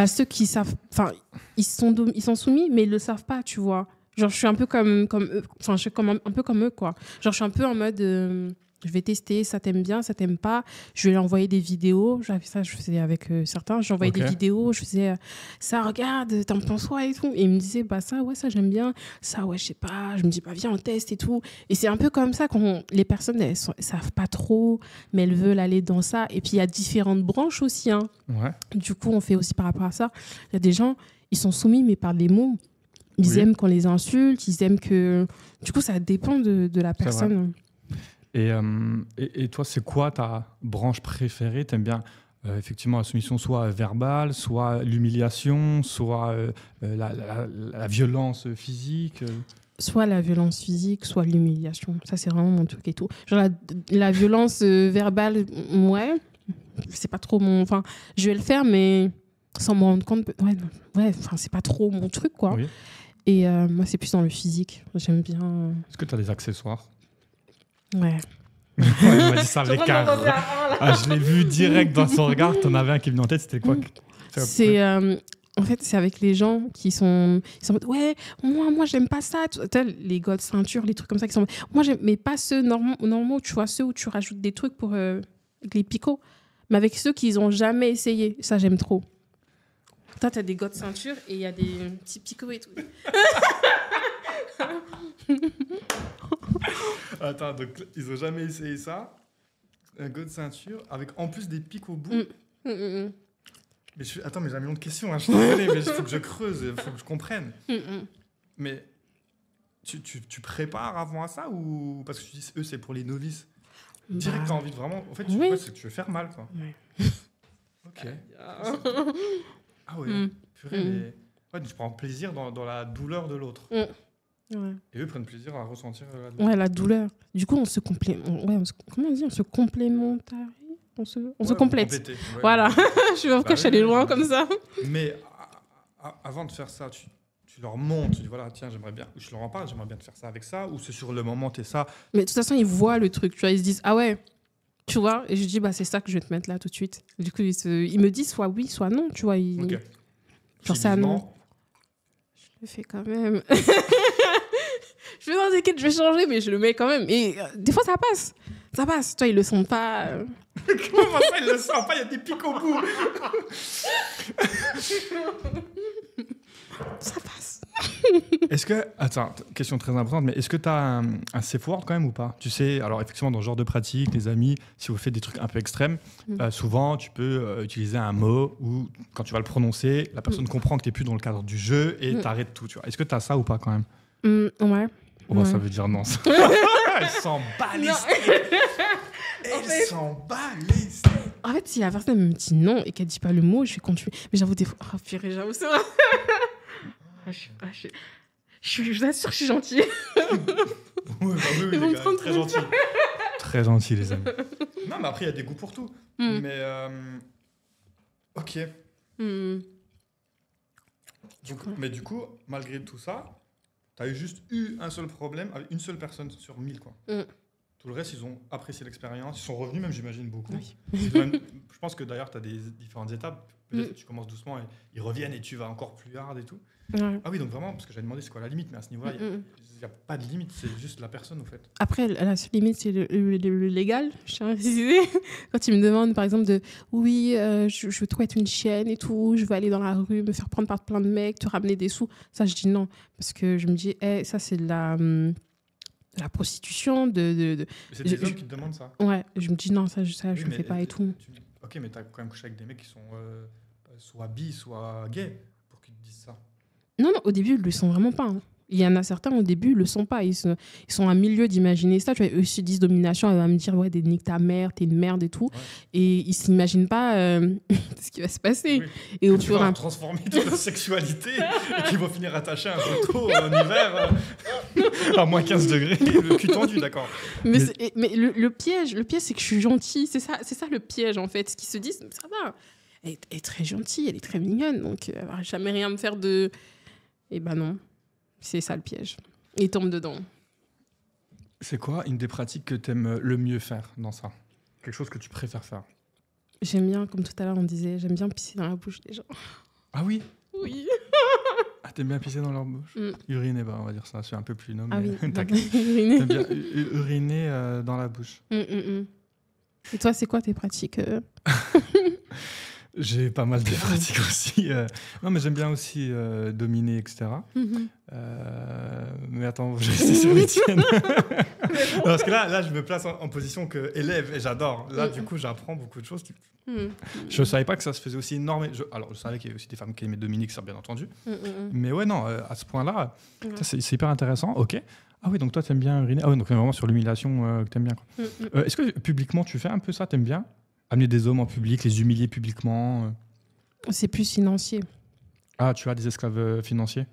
ceux qui savent... Enfin, ils sont soumis, mais ils le savent pas, tu vois. Genre, je suis un peu comme eux. Enfin, je suis un peu comme eux, quoi. Genre, je suis un peu en mode... je vais tester, ça t'aime bien, ça t'aime pas. Je vais leur envoyer des vidéos. Ça, je faisais avec certains. J'envoyais des vidéos. Je faisais ça, regarde, t'en penses quoi et tout. Et ils me disaient, ça, ouais, ça, j'aime bien. Ça, ouais, je sais pas. Je me dis, viens, on teste et tout. Et c'est un peu comme ça quand les personnes, elles savent pas trop, mais elles veulent aller dans ça. Et puis, il y a différentes branches aussi. Hein. Ouais. Du coup, on fait aussi par rapport à ça. Il y a des gens, ils sont soumis, mais par les mots. Ils aiment qu'on les insulte. Ils aiment que... Du coup, ça dépend de la personne. Et toi, c'est quoi ta branche préférée? T'aimes bien effectivement la soumission soit verbale, soit l'humiliation, soit la violence physique? Soit la violence physique, soit l'humiliation. Ça, c'est vraiment mon truc et tout. Genre la violence verbale, ouais, c'est pas trop mon... Enfin, je vais le faire, mais sans me rendre compte... Ouais, c'est pas trop mon truc, quoi. Oui. Et moi, c'est plus dans le physique. J'aime bien... Est-ce que tu as des accessoires? Ouais. Il m'a dit ça avec un... je l'ai vu direct dans son regard. T'en avais un qui me venait en tête. C'était quoi? C'est... en fait, c'est avec les gens qui sont... Ils sont en mode, ouais, moi j'aime pas ça. Les gold ceintures, les trucs comme ça. Qui sont... Moi, j'aime... Mais pas ceux normaux, tu vois, ceux où tu rajoutes des trucs pour les picots. Mais avec ceux qu'ils n'ont jamais essayé. Ça, j'aime trop. Toi, t'as des gold ceintures et il y a des petits picots et tout. Attends, donc ils n'ont jamais essayé ça? Un gold ceinture avec en plus des pics au bout? Mais attends, mais j'ai un million de questions. Hein, je suis désolé, mais il faut que je creuse, il faut que je comprenne. Mais tu prépares avant à ça ou parce que tu dis eux c'est pour les novices? Direct, t'as envie de vraiment. En fait, tu veux faire mal, quoi. Ok. Ah ouais. Purée, mais... Ouais, tu prends plaisir dans la douleur de l'autre. Ouais. Et eux prennent plaisir à ressentir la douleur. Ouais, la douleur. Du coup, on se complète. Comment on dit? On se complémentarise. On se complète. Ouais. Voilà. Je sais pas pourquoi je suis allée loin comme ça. Mais avant de faire ça, tu leur montres. Tu dis voilà, tiens, j'aimerais bien. Ou je leur en parle, j'aimerais bien te faire ça avec ça. Ou c'est sur le moment, t'es ça. Mais de toute façon, ils voient le truc. Tu vois, ils se disent ah ouais. Tu vois, et je dis c'est ça que je vais te mettre là tout de suite. Du coup, ils me disent soit oui, soit non. Tu vois, genre ça non. Je le fais quand même. Je fais dans des quêtes, je vais changer, mais je le mets quand même. Et des fois, ça passe. Ça passe. Toi, ils le sentent pas. Comment ça, ils le sentent pas? Il y a des pics au bout. Ça passe. Est-ce que... Attends, question très importante, mais est-ce que tu as un safe word quand même ou pas? Tu sais, alors effectivement, dans ce genre de pratique, les amis, si vous faites des trucs un peu extrêmes, souvent, tu peux utiliser un mot où, quand tu vas le prononcer, la personne comprend que tu n'es plus dans le cadre du jeu et t'arrêtes tout. Tu vois. Est-ce que tu as ça ou pas quand même? Ouais. Oh, bah, ça veut dire non. Elle s'en bat les steaks. Elle s'en bat les steaks. En fait, si la personne me dit non et qu'elle dit pas le mot, je vais continuer. Mais j'avoue, des fois... Oh, purée, j'avoue, c'est vrai. Je vous assure, je suis gentille. Oui, les gars, très gentil. Très gentil, les amis. Non, mais après, il y a des goûts pour tout. Mais, ok. Mais du coup, malgré tout ça, tu as juste eu un seul problème avec une seule personne sur 1000, quoi. Tout le reste, ils ont apprécié l'expérience. Ils sont revenus même, j'imagine, beaucoup. Oui. Je pense que d'ailleurs, tu as des différentes étapes. Peut-être que tu commences doucement et ils reviennent et tu vas encore plus hard et tout. Ouais. Ah oui, donc vraiment, parce que j'avais demandé c'est quoi la limite, mais à ce niveau-là, il n'y a pas de limite, c'est juste la personne, en fait. Après, la seule limite, c'est le légal, je tiens à préciser. Quand ils me demandent, par exemple, je veux trop être une chienne et tout, je veux aller dans la rue, me faire prendre par plein de mecs, te ramener des sous, ça, je dis non. Parce que je me dis, ça, c'est de la prostitution. C'est des hommes qui te demandent ça? Ouais, je me dis non, ça je ne fais pas et tout. Ok, mais tu as quand même couché avec des mecs qui sont soit bi, soit gays, pour qu'ils te disent ça. Non, au début, ils ne le sont vraiment pas. Hein. Il y en a certains, au début, ils ne le sont pas. Ils sont à milieu d'imaginer ça. Tu vois, eux se disent domination, elle va me dire, ouais, nique ta mère, t'es une merde et tout. Ouais. Et ils ne s'imaginent pas ce qui va se passer. Oui. Et tu vas transformer toute leur sexualité et qu'ils vont finir attachés à un poteau en hiver à moins 15 degrés, le cul tendu, d'accord. Mais le piège, c'est que je suis gentille. C'est ça le piège, en fait. Ce qu'ils se disent, ça va. Elle est très gentille, elle est très mignonne, donc elle ne va jamais rien me faire de... Eh ben non, c'est ça le piège. Il tombe dedans. C'est quoi une des pratiques que tu aimes le mieux faire dans ça? Quelque chose que tu préfères faire? J'aime bien, comme tout à l'heure on disait, j'aime bien pisser dans la bouche des gens. Ah oui? Oui. Ah, t'aimes bien pisser dans leur bouche? Uriner, on va dire ça, c'est un peu plus noble. Ah oui, t'aimes bien uriner dans la bouche. Et toi, c'est quoi tes pratiques J'ai pas mal de pratiques aussi. Non, mais j'aime bien aussi dominer, etc. Mais attends, je vais rester sur les tiennes. Non, parce que là, je me place en position qu'élève et j'adore. Là, du coup, j'apprends beaucoup de choses. Je savais pas que ça se faisait aussi énormément. Alors, je savais qu'il y avait aussi des femmes qui aimaient Dominique, ça, bien entendu. Mais ouais, non, à ce point-là, ça, c'est hyper intéressant. Ok. Ah oui, donc toi, t'aimes bien uriner. Ah oui, donc vraiment sur l'humiliation que t'aimes bien. Quoi. Est-ce que publiquement, tu fais un peu ça? T'aimes bien amener des hommes en public, les humilier publiquement? C'est plus financier. Ah, tu as des esclaves financiers?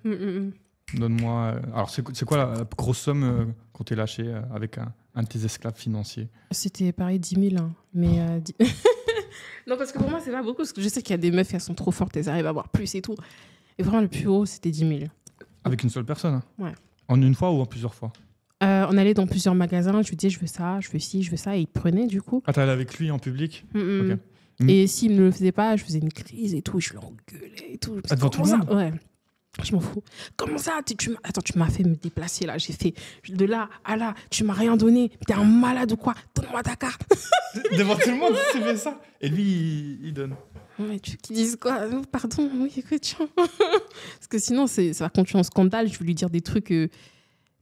Donne-moi... Alors, c'est quoi la grosse somme qu'on t'ait lâchée avec un de tes esclaves financiers? C'était pareil, 10 000. Hein. Mais non, parce que pour moi, c'est pas beaucoup. Parce que je sais qu'il y a des meufs, elles sont trop fortes, elles arrivent à avoir plus et tout. Et vraiment, le plus haut, c'était 10 000. Avec une seule personne? Hein? Ouais. En une fois ou en plusieurs fois? On allait dans plusieurs magasins, je lui disais je veux ça, je veux ci, je veux ça, et il prenait du coup. Ah, t'allais avec lui en public? Okay. Et s'il ne le faisait pas, je faisais une crise et tout, je l'engueulais et tout. Devant tout le monde? Ouais, je m'en fous. Comment ça? Attends, tu m'as fait me déplacer là, j'ai fait de là à là, tu m'as rien donné, t'es un malade ou quoi? Donne-moi ta carte. Devant tout le monde, tu fais ça? Et lui, il donne. Ouais, tu veux qu'ils disent quoi? Pardon, oui, écoute, parce que sinon, ça va continuer en scandale, je vais lui dire des trucs...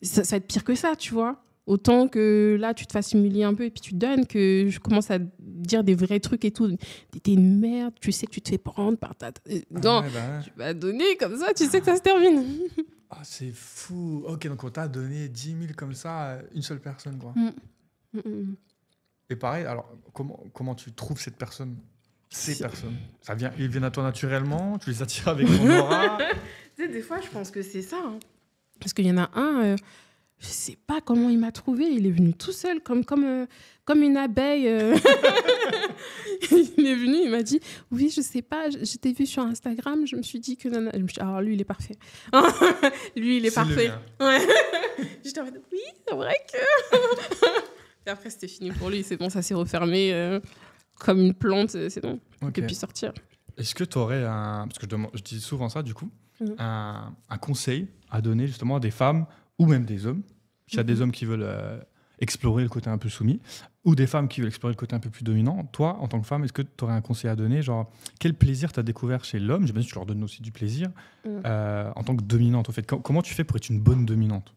Ça va être pire que ça, tu vois. Autant que là, tu te fasses humilier un peu et puis tu donnes, que je commence à dire des vrais trucs et tout. T'es une merde, tu sais que tu te fais prendre par ta... Non, tu vas donner comme ça, tu sais que ça se termine. Ah, c'est fou. Ok, donc on t'a donné 10 000 comme ça à une seule personne, quoi. Et pareil, alors, comment tu trouves cette personne? Ces personnes. Ils viennent à toi naturellement? Tu les attires avec ton aura? Tu sais, des fois, je pense que c'est ça. Hein. Parce qu'il y en a un, je ne sais pas comment il m'a trouvé. Il est venu tout seul, comme une abeille. Il est venu, il m'a dit « Oui, je ne sais pas, je t'ai vu sur Instagram, je me suis dit que... » Alors, lui, il est parfait. Lui, il est parfait. Ouais. J'étais en mode « Oui, c'est vrai que... » Et après, c'était fini pour lui. C'est bon, ça s'est refermé comme une plante. C'est bon, il ne peut plus sortir. Est-ce que tu aurais un... Parce que je dis souvent ça, du coup. Un conseil à donner justement à des femmes ou même des hommes, s'il y a des hommes qui veulent explorer le côté un peu soumis, ou des femmes qui veulent explorer le côté un peu plus dominant. Toi, en tant que femme, est-ce que tu aurais un conseil à donner? Genre, quel plaisir tu as découvert chez l'homme? J'imagine que tu leur donnes aussi du plaisir en tant que dominante. En fait. Comment tu fais pour être une bonne dominante?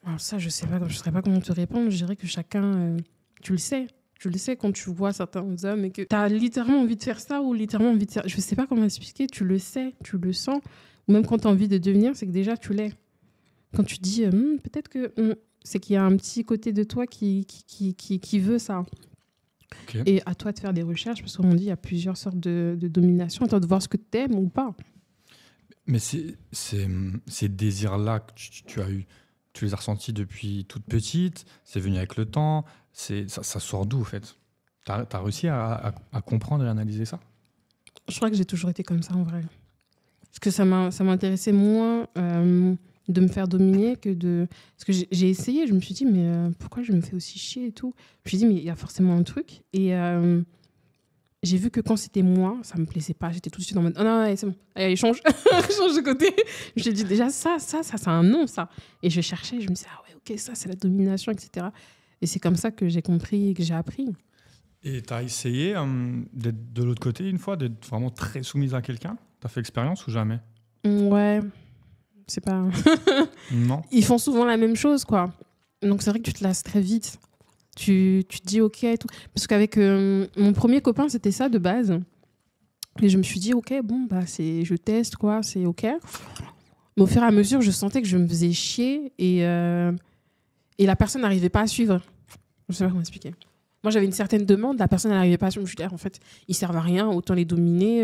Alors ça, je ne saurais pas comment te répondre. Je dirais que chacun, tu le sais. Tu le sais quand tu vois certains hommes et que tu as littéralement envie de faire ça ou littéralement envie de faire... Je ne sais pas comment expliquer. Tu le sais, tu le sens. Ou même quand tu as envie de devenir, c'est que déjà, tu l'es. Quand tu dis, peut-être que... c'est qu'il y a un petit côté de toi qui veut ça. Okay. Et à toi de faire des recherches, parce qu'on dit qu'il y a plusieurs sortes de domination. À toi de voir ce que tu aimes ou pas. Mais ces désirs-là que tu as eu, tu les as ressentis depuis toute petite, c'est venu avec le temps, ça sort d'où, en fait? Tu as réussi à comprendre et à analyser ça? Je crois que j'ai toujours été comme ça, en vrai. Parce que ça m'intéressait moins de me faire dominer que de... Parce que j'ai essayé, je me suis dit, mais pourquoi je me fais aussi chier et tout? Je me suis dit, mais il y a forcément un truc. Et j'ai vu que quand c'était moi, ça me plaisait pas. J'étais tout de suite en mode, oh non, allez, c'est bon, allez, change de côté. Je me suis dit, déjà, ça, c'est un nom, ça. Et je cherchais, je me disais, ah ouais, ok, ça, c'est la domination, etc. Et c'est comme ça que j'ai compris et que j'ai appris. Et tu as essayé d'être de l'autre côté une fois, d'être vraiment très soumise à quelqu'un? Tu as fait l'expérience ou jamais? Ouais, c'est pas... Non. Ils font souvent la même chose, quoi. Donc c'est vrai que tu te lasses très vite. Tu te dis ok et tout. Parce qu'avec mon premier copain, c'était ça de base. Et je me suis dit ok, bon, bah, je teste, quoi, c'est ok. Mais au fur et à mesure, je sentais que je me faisais chier et la personne n'arrivait pas à suivre. Je sais pas comment expliquer. Moi, j'avais une certaine demande, la personne n'arrivait pas à suivre. Je me suis dit, en fait, ils servent à rien, autant les dominer.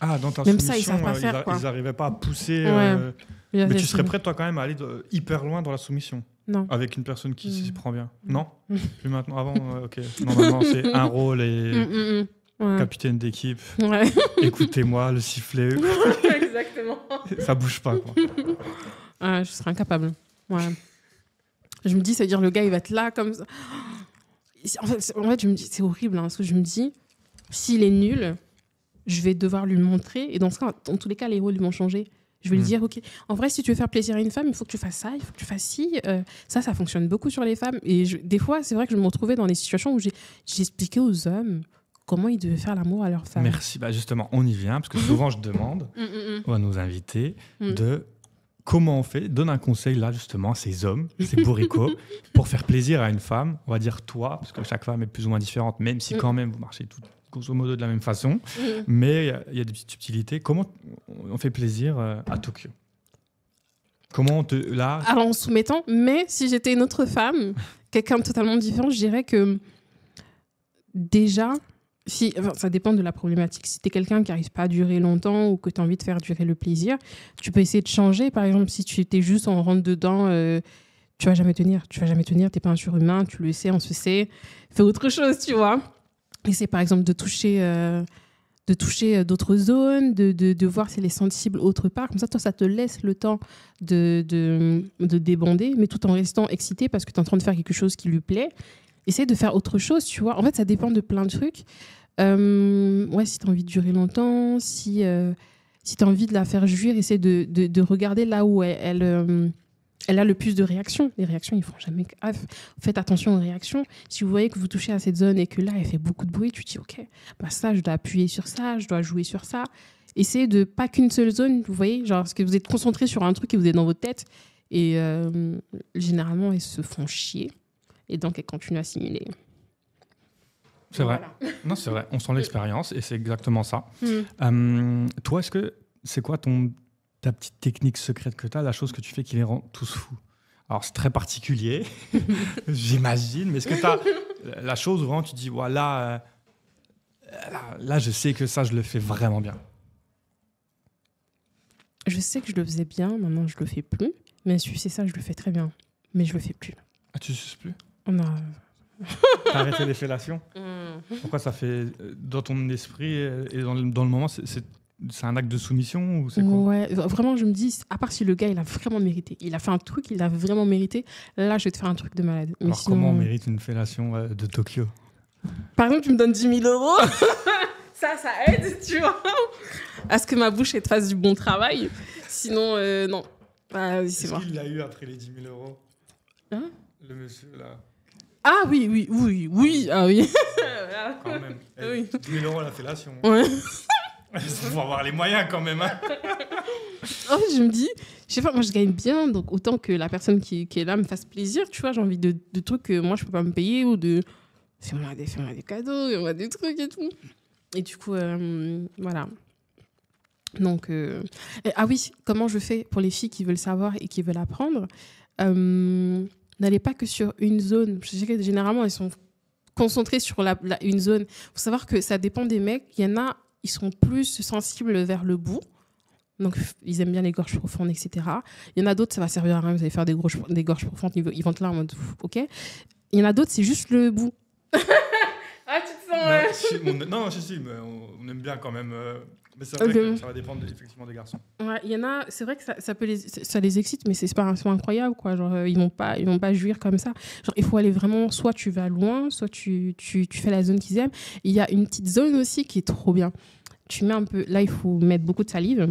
Dans ta même soumission, ça, ils savent pas faire. Ils n'arrivaient pas à pousser. Ouais. Mais tu serais prête, toi, quand même, à aller hyper loin dans la soumission? Non. Avec une personne qui s'y prend bien? Non. Plus maintenant? Avant, ok. Normalement, c'est un rôle et capitaine d'équipe. Ouais. Écoutez-moi, le sifflet. Exactement. Ça bouge pas, quoi. Je serais incapable. Ouais. Je me dis, ça veut dire le gars, il va être là, comme ça. En fait, je me dis, c'est horrible, parce que je me dis, s'il est nul, je vais devoir lui montrer. Et dans ce cas, dans tous les cas, les rôles vont changer. Je vais lui dire, ok, en vrai, si tu veux faire plaisir à une femme, il faut que tu fasses ça, il faut que tu fasses ci. Ça fonctionne beaucoup sur les femmes. Et des fois, c'est vrai que je me retrouvais dans des situations où j'expliquais aux hommes comment ils devaient faire l'amour à leur femme. Merci. Justement, on y vient, parce que souvent, je demande à nos invités de comment on fait. Donne un conseil, là, justement, à ces hommes, ces bourricots, pour faire plaisir à une femme. On va dire toi, parce que chaque femme est plus ou moins différente, même si quand même, vous marchez toutes grosso modo de la même façon, mais il y a des petites subtilités. Comment on fait plaisir à Tokyo? Comment Alors en soumettant, mais si j'étais une autre femme, quelqu'un de totalement différent, je dirais que déjà, ça dépend de la problématique. Si tu es quelqu'un qui n'arrive pas à durer longtemps ou que tu as envie de faire durer le plaisir, tu peux essayer de changer. Par exemple, si tu es juste en rentre dedans, tu vas jamais tenir. Tu n'es pas un surhumain, tu le sais, on se sait. Fais autre chose, tu vois. Essaie par exemple de toucher d'autres zones, de voir si elle est sensible autre part. Comme ça, toi, ça te laisse le temps de débander, mais tout en restant excité parce que tu es en train de faire quelque chose qui lui plaît. Essaie de faire autre chose, tu vois. En fait, ça dépend de plein de trucs. Si tu as envie de durer longtemps, si tu as envie de la faire jouir, essaie de regarder là où elle a le plus de réactions. Les réactions, ils font jamais gaffe. Faites attention aux réactions. Si vous voyez que vous touchez à cette zone et que là, elle fait beaucoup de bruit, tu te dis, OK, ça, je dois appuyer sur ça, je dois jouer sur ça. Essayez de pas qu'une seule zone, vous voyez, genre, parce que vous êtes concentré sur un truc et vous êtes dans votre tête. Et généralement, elles se font chier. Et donc, elles continuent à simuler. C'est vrai. Non, c'est vrai. On sent l'expérience et c'est exactement ça. Toi, c'est quoi ta petite technique secrète que tu as, la chose que tu fais qui les rend tous fous? Alors, c'est très particulier, j'imagine, mais est-ce que tu as la chose où vraiment tu dis, voilà, là, je sais que ça, je le fais vraiment bien? Je sais que je le faisais bien, maintenant, je le fais plus. Mais sucer ça, je le fais très bien. Mais je le fais plus. Ah, tu suces plus? Non. T'as arrêté les fellations? Pourquoi ça fait, dans ton esprit et dans le moment, c'est un acte de soumission ou c'est quoi? Ouais, vraiment, je me dis, à part si le gars, il a vraiment mérité. Il a fait un truc, il a vraiment mérité. Là, je vais te faire un truc de malade. Alors, sinon, comment on mérite une fellation de Tokyo? Par exemple, tu me donnes 10 000 €. ça aide, tu vois, à ce que ma bouche elle te fasse du bon travail. Sinon, non. Est-ce qu'il l'a eu après les 10 000 €? Hein? Le monsieur, là. Ah oui. Ah oui. Quand même. Oui. 10 000 € la fellation. Ouais. Il faut avoir les moyens quand même. Hein. En fait, je me dis, je sais pas, moi je gagne bien, donc autant que la personne qui est là me fasse plaisir, tu vois, j'ai envie de trucs que moi je peux pas me payer ou de fais-moi des cadeaux, fais-moi des trucs et tout. Et du coup, voilà. Donc, ah oui, comment je fais pour les filles qui veulent savoir et qui veulent apprendre, n'allez pas que sur une zone. Je sais que généralement, ils sont concentrés sur une zone. Il faut savoir que ça dépend des mecs. Il y en a, ils sont plus sensibles vers le bout. Donc, ils aiment bien les gorges profondes, etc. Il y en a d'autres, ça va servir à rien. Vous allez faire des gorges profondes, ils vont être là en mode OK. Il y en a d'autres, c'est juste le bout. Ah, tu te sens... Non, si, mais on aime bien quand même. Mais c'est vrai que ça va dépendre effectivement des garçons. Ouais, il y en a, c'est vrai que ça les excite, mais c'est pas incroyable, quoi. Genre, ils vont pas jouir comme ça. Genre, il faut aller vraiment, soit tu vas loin, soit tu fais la zone qu'ils aiment. Il y a une petite zone aussi qui est trop bien. Tu mets un peu, là, il faut mettre beaucoup de salive.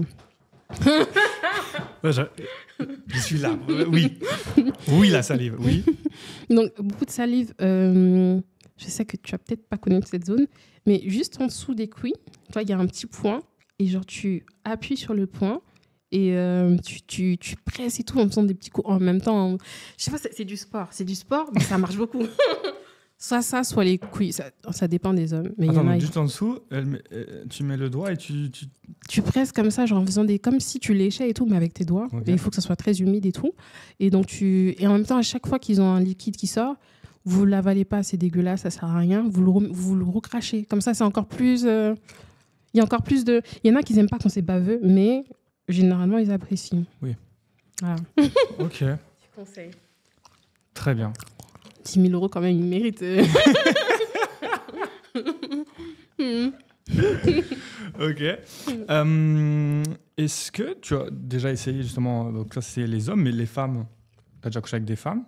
Ouais, je suis là. Oui, la salive, oui. Donc, beaucoup de salive. Je sais que tu vas peut-être pas connaître cette zone, mais juste en dessous des couilles, tu vois, il y a un petit point. Et genre, tu appuies sur le point et tu presses et tout en faisant des petits coups en même temps. Je sais pas, c'est du sport. C'est du sport, mais ça marche beaucoup. soit les couilles. Ça dépend des hommes. Mais attends, y en a, juste en dessous, tu mets le doigt et tu presses comme ça, genre en faisant comme si tu léchais et tout, mais avec tes doigts. Okay. Et il faut que ça soit très humide et tout. Et donc, et en même temps, à chaque fois qu'ils ont un liquide qui sort, vous ne l'avalez pas, c'est dégueulasse, ça sert à rien. Vous le recrachez. Comme ça, c'est encore plus... Il y a encore plus de... Il y en a qui n'aiment pas quand c'est baveux, mais généralement, ils apprécient. Oui. Voilà. Ok. Je conseille. Très bien. 10 000 € quand même, ils méritent. Ok. Est-ce que tu as déjà essayé justement... Donc ça, c'est les hommes, mais les femmes, tu as déjà couché avec des femmes?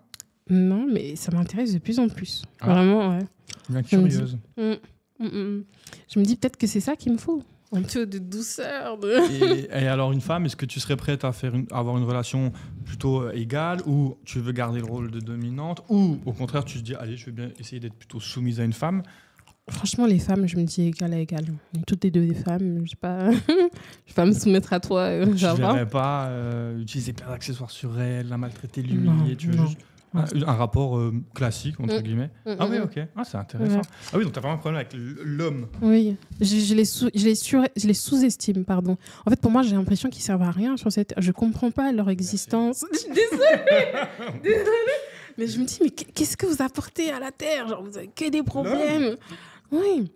Non, mais ça m'intéresse de plus en plus. Ah. Vraiment, ouais. Bien curieuse. Je me dis peut-être que c'est ça qu'il me faut. Un peu de douceur. Et alors, une femme, est-ce que tu serais prête à avoir une relation plutôt égale, ou tu veux garder le rôle de dominante, ou au contraire, tu te dis, allez, je vais bien essayer d'être plutôt soumise à une femme? Franchement, les femmes, je me dis égal à égal. On est toutes les deux des femmes. Je ne vais pas me soumettre à toi. Tu ne verrais pas utiliser plein d'accessoires sur elle, la maltraiter, l'humilier. Tu veux juste un rapport classique, entre guillemets. Ah oui, ok. Ah, c'est intéressant. Ouais. Ah oui, donc tu as vraiment un problème avec l'homme. Oui, je les sous-estime, pardon. En fait, pour moi, j'ai l'impression qu'ils ne servent à rien sur cette... Je ne comprends pas leur existence. Désolée. Mais je me dis, mais qu'est-ce que vous apportez à la Terre? Genre, vous avez que des problèmes. Oui,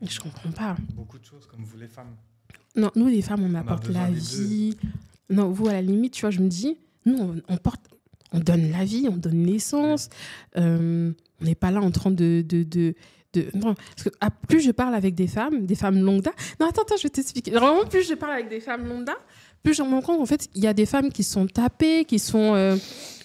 je ne comprends pas. Beaucoup de choses, comme vous les femmes. Non, nous, les femmes, on apporte la vie. Non, vous, à la limite, tu vois, je me dis, nous, on donne la vie, on donne l'essence. On n'est pas là en train de non, parce que plus je parle avec des femmes lambda... Non, attends, je vais t'expliquer. Vraiment, plus je parle avec des femmes lambda, plus je me rends compte, en fait, il y a des femmes qui sont tapées, qui sont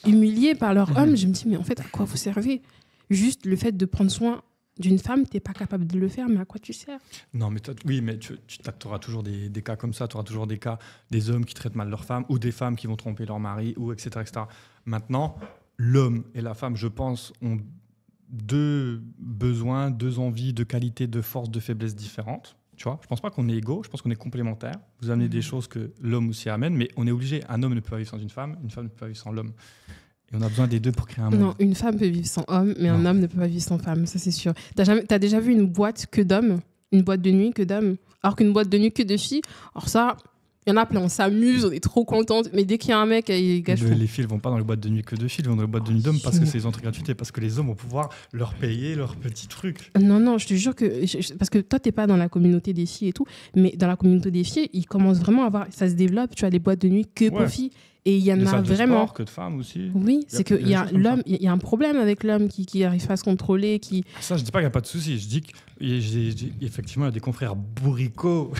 humiliées par leur homme. Je me dis, mais en fait, à quoi vous servez? Juste le fait de prendre soin d'une femme, tu n'es pas capable de le faire, mais à quoi tu sers? Non, mais oui, mais tu auras toujours des cas comme ça, tu auras toujours des cas des hommes qui traitent mal leurs femmes, ou des femmes qui vont tromper leur mari, ou etc., etc. Maintenant, l'homme et la femme, je pense, ont deux besoins, deux envies, deux qualités, de force, de faiblesse différentes. Tu vois, je pense pas qu'on est égaux, je pense qu'on est complémentaires. Vous amenez des choses que l'homme aussi amène, mais on est obligé. Un homme ne peut pas vivre sans une femme ne peut pas vivre sans l'homme. Et on a besoin des deux pour créer un monde. Non, une femme peut vivre sans homme, mais un homme ne peut pas vivre sans femme, ça c'est sûr. T'as déjà vu une boîte que d'hommes, une boîte de nuit que d'hommes, alors qu'une boîte de nuit que de filles? Alors ça, il y en a plein, on s'amuse, on est trop contente, mais dès qu'il y a un mec, il gâche tout. Les filles ne vont pas dans les boîtes de nuit que de filles, ils vont dans les boîtes de nuit d'hommes parce que c'est les entrées gratuites et parce que les hommes vont pouvoir leur payer leurs petits trucs. Non, je te jure que... Parce que toi, tu n'es pas dans la communauté des filles et tout, mais dans la communauté des filles, ils commencent vraiment à avoir... Ça se développe, tu as les boîtes de nuit que pour filles. Et il y en a vraiment... De sport, que de femmes aussi. Oui, c'est qu'il y a l'homme, il y a un problème avec l'homme qui n'arrive pas à se contrôler. Ça, je ne dis pas qu'il n'y a pas de souci. Je dis qu'effectivement, il y a des confrères bourricots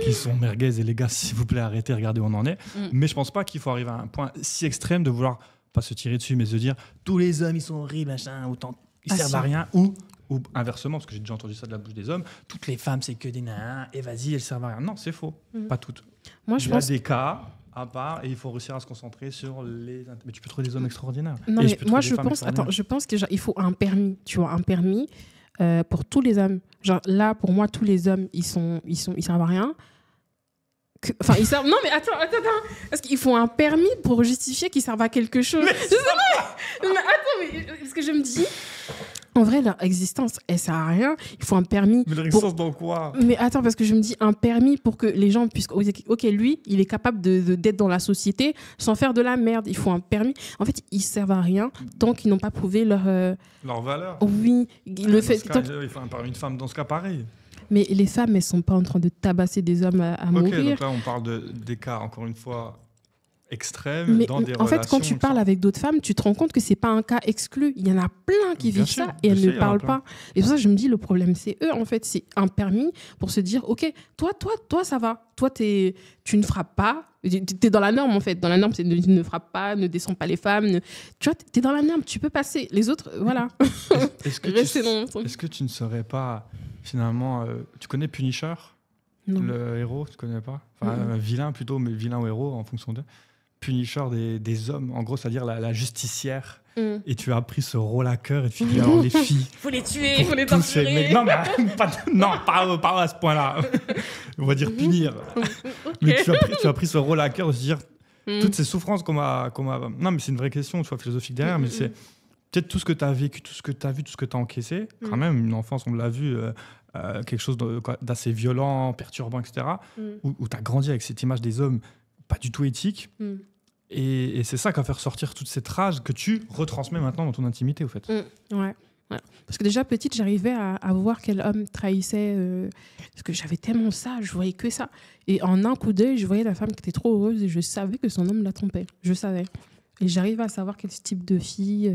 qui sont merguez, et les gars, s'il vous plaît, arrêtez, regardez où on en est. Mais je ne pense pas qu'il faut arriver à un point si extrême de vouloir, pas se tirer dessus, mais se dire tous les hommes, ils sont horribles, machin, autant, ils servent à rien. Ou inversement, parce que j'ai déjà entendu ça de la bouche des hommes, toutes les femmes, c'est que des nains, et vas-y, elles servent à rien. Non, c'est faux. Pas toutes. Moi, il y a des cas à part et il faut réussir à se concentrer sur les... Mais tu peux trouver des hommes extraordinaires. Non, mais moi, je pense qu'il faut un permis, tu vois, un permis pour tous les hommes. Genre, là, pour moi, tous les hommes, ils servent à rien. Enfin, ils servent... Non, mais attends. Parce qu'il faut un permis pour justifier qu'ils servent à quelque chose. Mais attends, parce que je me dis... En vrai, leur existence, elle sert à rien. Il faut un permis. Mais leur existence dans quoi ? Mais attends, parce que je me dis un permis pour que les gens puissent... Ok, lui, il est capable d'être dans la société sans faire de la merde. Il faut un permis. En fait, ils servent à rien tant qu'ils n'ont pas prouvé leur valeur. Oui. Il faut un permis de femme dans ce cas pareil. Mais les femmes, elles sont pas en train de tabasser des hommes à mourir. Ok, donc là, on parle des cas, encore une fois... extrême dans des relations. En fait, quand tu parles avec d'autres femmes, tu te rends compte que c'est pas un cas exclu. Il y en a plein qui vivent ça et elles ne parlent pas. Et pour ça, je me dis, le problème, c'est eux. En fait, c'est un permis pour se dire, ok, toi, ça va. Toi, tu ne frappes pas. Tu es dans la norme, en fait. Dans la norme, c'est ne frappe pas, ne descends pas les femmes. Tu vois, tu es dans la norme, tu peux passer. Les autres, voilà. Est-ce que tu ne serais pas, finalement... tu connais Punisher ? Non. Le héros, tu connais pas ? Enfin, vilain plutôt, mais vilain ou héros en fonction d'eux. Punisher des hommes, en gros, c'est-à-dire la justicière. Et tu as pris ce rôle à cœur et tu dis alors les filles. Faut les tuer, faut les torturer. Non, mais pas à ce point-là. On va dire punir. Okay. Mais tu as pris ce rôle à cœur de se dire toutes ces souffrances qu'on m'a. Non, mais c'est une vraie question, tu vois, philosophique derrière, mais c'est peut-être tout ce que tu as vécu, tout ce que tu as vu, tout ce que tu as encaissé. Quand même, une enfance, on l'a vu. Quelque chose d'assez violent, perturbant, etc. Où tu as grandi avec cette image des hommes pas du tout éthique. Et c'est ça qui va faire sortir toute cette rage que tu retransmets maintenant dans ton intimité, au fait. Ouais. Parce que déjà, petite, j'arrivais à voir quel homme trahissait. Parce que j'avais tellement ça, je voyais que ça. Et en un coup d'œil, je voyais la femme qui était trop heureuse et je savais que son homme la trompait. Je savais. Et j'arrivais à savoir quel type de fille...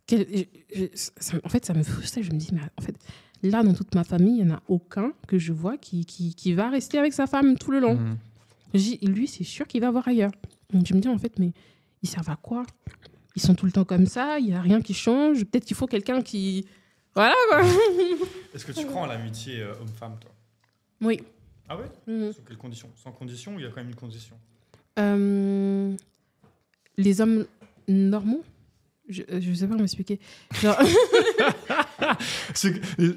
en fait, ça me frustrait. Je me dis, mais en fait... Là, dans toute ma famille, il n'y en a aucun que je vois qui va rester avec sa femme tout le long. Lui, c'est sûr qu'il va voir ailleurs. Donc, je me dis, en fait, mais ils servent à quoi ? Ils sont tout le temps comme ça, il n'y a rien qui change. Peut-être qu'il faut quelqu'un qui... Voilà, quoi. Est-ce que tu crois en l'amitié homme-femme, toi ? Oui. Ah ouais ? Sous quelles conditions ? Sans condition ou il y a quand même une condition ? Les hommes normaux ? Je ne sais pas m'expliquer. Genre...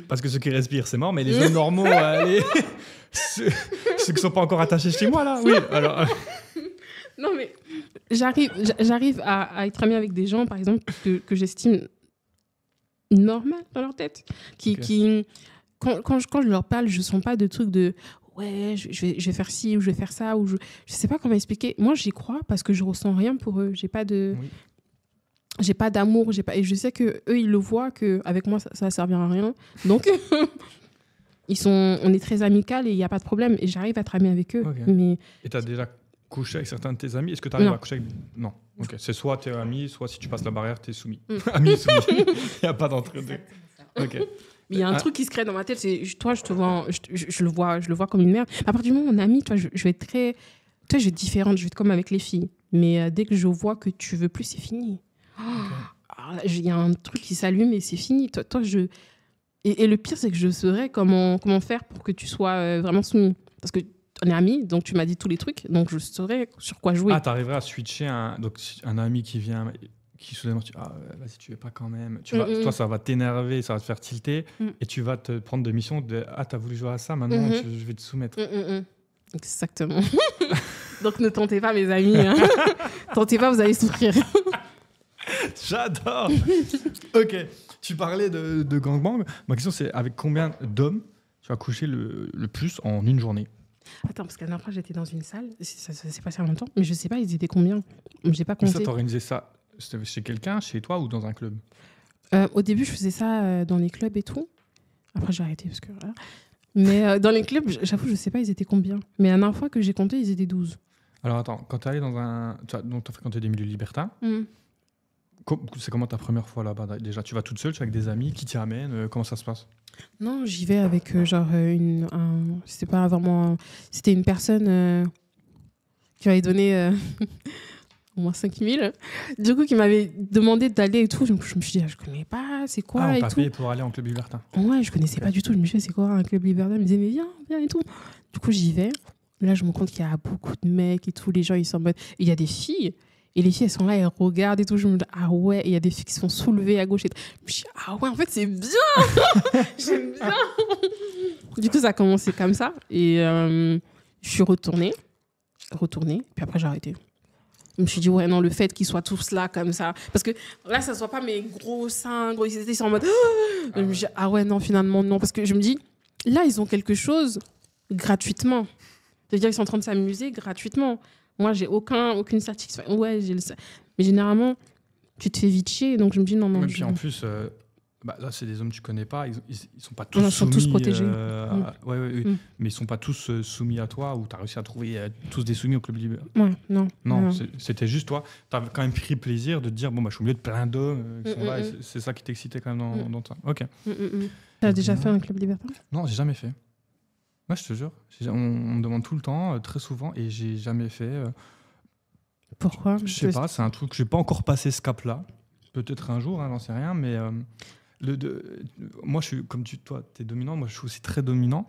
Parce que ceux qui respirent, c'est mort, mais les hommes normaux, ceux qui ne sont pas encore attachés chez moi, là, oui. Alors... Non, mais j'arrive à être amie avec des gens, par exemple, que j'estime normaux dans leur tête. Quand je leur parle, je ne sens pas de trucs de « ouais, je vais faire ci ou je vais faire ça ». Je ne sais pas comment expliquer. Moi, j'y crois parce que je ne ressens rien pour eux. J'ai pas d'amour, et je sais que eux ils le voient que avec moi ça va servir à rien. Donc on est très amical et il y a pas de problème et j'arrive à être amie avec eux. Okay. Mais et tu as déjà couché avec certains de tes amis ? Est-ce que tu arrives à coucher avec... Non. OK, c'est soit tu es ami, soit si tu passes la barrière, tu es soumis. Ami soumis. Il y a pas d'entre-deux. OK. Mais il y a un truc qui se crée dans ma tête, c'est toi je te vois je le vois comme une merde. À partir du moment où on est amis, toi je vais être très je vais être différente, je vais être comme avec les filles. Mais dès que je vois que tu veux plus, c'est fini. Il y a un truc qui s'allume et c'est fini. Et le pire, c'est que je saurais comment faire pour que tu sois vraiment soumis. Parce qu'on est amis, donc tu m'as dit tous les trucs, donc je saurais sur quoi jouer. Ah, t'arriverais à switcher donc un ami qui vient, qui soudainement tu dis vas-y, tu veux pas quand même. Toi, ça va t'énerver, ça va te faire tilter, et tu vas te prendre de mission de t'as voulu jouer à ça, maintenant je vais te soumettre. Exactement. Donc ne tentez pas, mes amis. Hein. Tentez pas, vous allez souffrir. J'adore. Ok, tu parlais de gangbang. Ma question, c'est avec combien d'hommes tu as couché le plus en une journée ? Attends, parce que la dernière fois, j'étais dans une salle. Ça s'est passé il y a longtemps, mais je sais pas, ils étaient combien. J'ai pas compté. Mais ça, t'organisais ça chez quelqu'un, chez toi ou dans un club ? Au début, je faisais ça dans les clubs et tout. Après, j'ai arrêté parce que... Voilà. Mais dans les clubs, j'avoue, je sais pas, ils étaient combien. Mais la dernière fois que j'ai compté, ils étaient 12. Alors attends, quand tu es allé dans un... Donc tu as fréquenté des milieux libertins. C'est comment ta première fois là-bas déjà ? Tu vas toute seule, tu es avec des amis, qui t'y amènent, comment ça se passe ? Non, j'y vais avec c'était pas vraiment... C'était une personne qui m'avait donné au moins 5 000. Du coup, qui m'avait demandé d'aller et tout. Je me suis dit, je connais pas, c'est quoi et on t'a tout. payé pour aller en club libertin ? Ouais, je connaissais pas du tout. Je me suis dit, c'est quoi un club libertin ? Il me disait, mais viens et tout. Du coup, j'y vais. Là, je me rends compte qu'il y a beaucoup de mecs et tout. Les gens, ils sont en mode... Il y a des filles. Et les filles, elles sont là, elles regardent et tout. Je me dis, ah ouais. Et il y a des filles qui sont soulevées à gauche. Et je me dis, ah ouais, en fait, c'est bien. J'aime bien. Du coup, ça a commencé comme ça. Et je suis retournée. Puis après, j'ai arrêté. Je me suis dit, ouais, non, le fait qu'ils soient tous là, comme ça. Parce que là, ça ne soit pas mes gros seins, ils sont en mode... Je me dis, ah ouais, non, finalement, non. Parce que je me dis, là, ils ont quelque chose gratuitement. C'est-à-dire qu'ils sont en train de s'amuser gratuitement. Moi, j'ai aucune satisfaction. Ouais, mais généralement, tu te fais vite chier. Donc, je me dis, non, non. Et puis en plus, là, c'est des hommes que tu connais pas. Ils sont pas tous ils sont soumis. tous protégés. Oui. Mais ils sont pas tous soumis à toi ou tu as réussi à trouver tous des soumis au Club Libertin. Ouais, non. Non, c'était juste toi. Tu as quand même pris plaisir de te dire, bon, bah, je suis au milieu de plein d'hommes qui sont là. Et c'est ça qui t'excitait quand même dans toi. Ok. Tu as déjà fait un Club Libertin ? Non, j'ai jamais fait. Ouais, je te jure. On me demande tout le temps, très souvent, et j'ai jamais fait. Pourquoi ? Je sais pas, c'est un truc que j'ai pas encore passé ce cap-là. Peut-être un jour, j'en sais rien, mais moi, je suis comme toi, tu es dominant, moi je suis aussi très dominant,